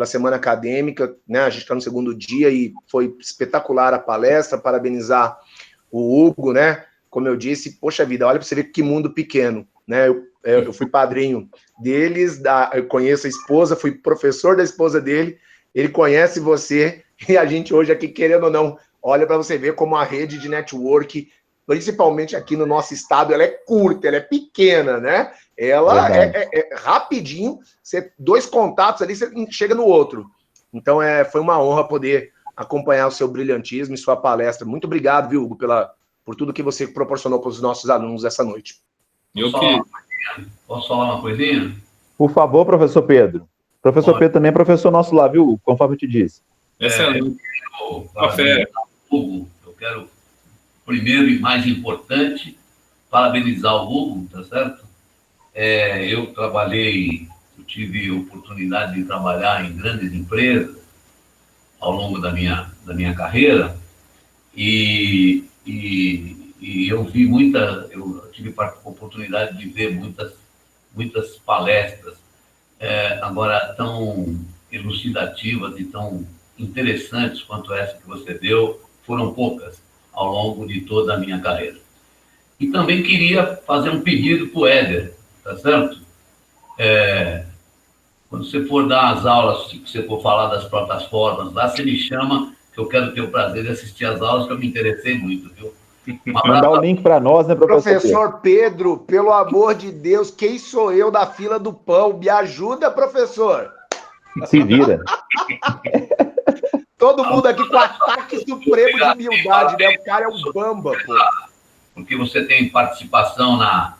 semana acadêmica, né? A gente está no segundo dia e foi espetacular a palestra, parabenizar o Hugo, né? Como eu disse, poxa vida, olha para você ver que mundo pequeno, né? Eu fui padrinho deles, eu conheço a esposa, fui professor da esposa dele, ele conhece você, e a gente hoje aqui, querendo ou não, olha para você ver como a rede de network, principalmente aqui no nosso estado, ela é curta, ela é pequena, né? Ela é rapidinho, dois contatos ali, você chega no outro. Então, foi uma honra poder acompanhar o seu brilhantismo e sua palestra. Muito obrigado, viu, Hugo, por tudo que você proporcionou para os nossos alunos essa noite. Posso falar uma coisinha? Por favor, professor Pedro. Professor Pedro também é professor nosso lá, viu, conforme eu te disse. Excelente. Hugo, eu quero, primeiro e mais importante, parabenizar o Hugo, tá certo? Eu tive oportunidade de trabalhar em grandes empresas ao longo da minha carreira e eu tive a oportunidade de ver muitas palestras, agora tão elucidativas e tão interessantes quanto essa que você deu, foram poucas ao longo de toda a minha carreira. E também queria fazer um pedido para o Éder, tá certo? Quando você for dar as aulas, se você for falar das plataformas lá, você me chama, que eu quero ter o prazer de assistir as aulas, que eu me interessei muito, viu? Mandar o link para nós, né, professor Pedro, pelo amor de Deus, quem sou eu da fila do pão? Me ajuda, professor. Se vira. Todo mundo aqui com ataque supremo de humildade, né? O cara é um bamba, pô. Porque você tem participação na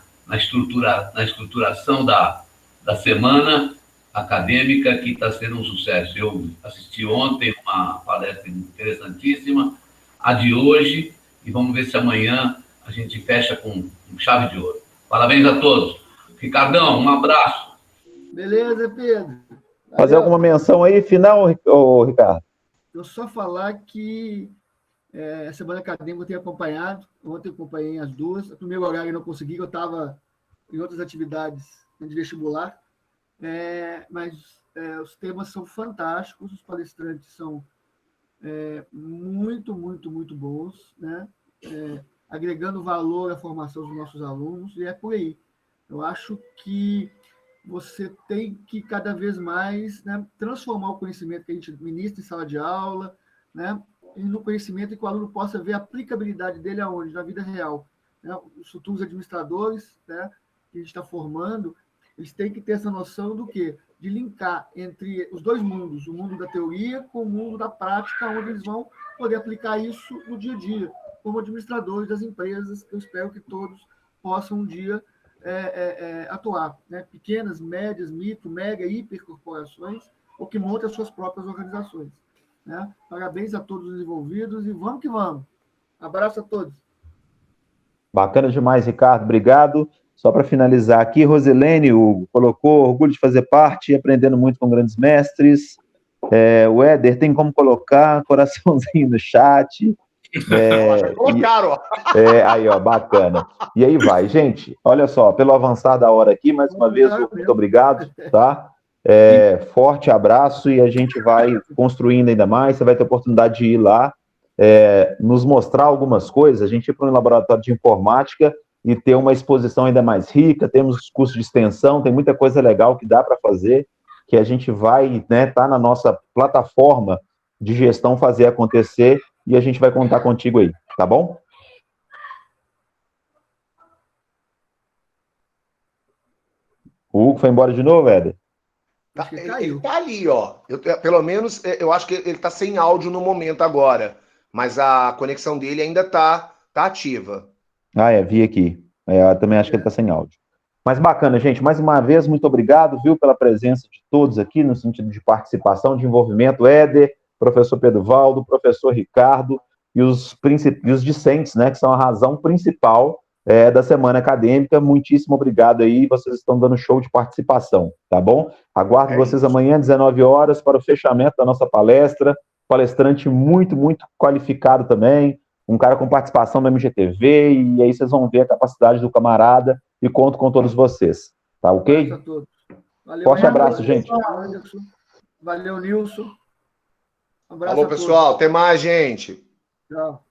estruturação da semana acadêmica, que está sendo um sucesso. Eu assisti ontem uma palestra interessantíssima, a de hoje, e vamos ver se amanhã a gente fecha com chave de ouro. Parabéns a todos. Ricardão, um abraço. Beleza, Pedro. Valeu. Fazer alguma menção aí, final, Ricardo? Eu só falar que a semana acadêmica eu tenho acompanhado. Ontem eu acompanhei as duas. No primeiro horário eu não consegui, eu estava em outras atividades de vestibular. Mas os temas são fantásticos, os palestrantes são muito, muito, muito bons, né? Agregando valor à formação dos nossos alunos, e é por aí. Eu acho que você tem que cada vez mais, né, transformar o conhecimento que a gente ministra em sala de aula, né, no conhecimento, e que o aluno possa ver a aplicabilidade dele aonde? Na vida real. Né? Os futuros administradores, né, que a gente está formando, eles têm que ter essa noção do quê? De linkar entre os dois mundos, o mundo da teoria com o mundo da prática, onde eles vão poder aplicar isso no dia a dia, como administradores das empresas, que eu espero que todos possam um dia atuar, né? Pequenas, médias, micro, mega, hipercorporações, ou que montem as suas próprias organizações. Né? Parabéns a todos os envolvidos e vamos que vamos. Abraço a todos. Bacana demais, Ricardo. Obrigado. Só para finalizar aqui, Rosilene, Hugo, colocou orgulho de fazer parte, aprendendo muito com grandes mestres. O Éder, tem como colocar coraçãozinho no chat. Colocaram, ó. Aí, ó, bacana. E aí vai, gente. Olha só, pelo avançar da hora aqui, mais uma vez, muito obrigado, tá? Forte abraço e a gente vai construindo ainda mais. Você vai ter oportunidade de ir lá, nos mostrar algumas coisas. A gente ir para um laboratório de informática e ter uma exposição ainda mais rica. Temos os cursos de extensão, tem muita coisa legal que dá para fazer, que a gente vai, né, tá na nossa plataforma de gestão fazer acontecer e a gente vai contar contigo aí, tá bom? O Hugo foi embora de novo, Éder? Ele tá ali, ó. Pelo menos, eu acho que ele tá sem áudio no momento agora, mas a conexão dele ainda tá ativa. Vi aqui. Eu também acho que ele tá sem áudio. Mas bacana, gente. Mais uma vez, muito obrigado, viu, pela presença de todos aqui, no sentido de participação, de envolvimento. Éder, professor Pedro Valdo, professor Ricardo e os discentes, né, que são a razão principal da semana acadêmica. Muitíssimo obrigado aí, vocês estão dando show de participação, tá bom? Aguardo vocês amanhã, 19 horas, para o fechamento da nossa palestra. Palestrante muito, muito qualificado também, um cara com participação no MGTV, e aí vocês vão ver a capacidade do camarada e conto com todos vocês, tá ok? Valeu, forte abraço, gente. Valeu, Nilson. Falou, pessoal. Até mais, gente. Tchau.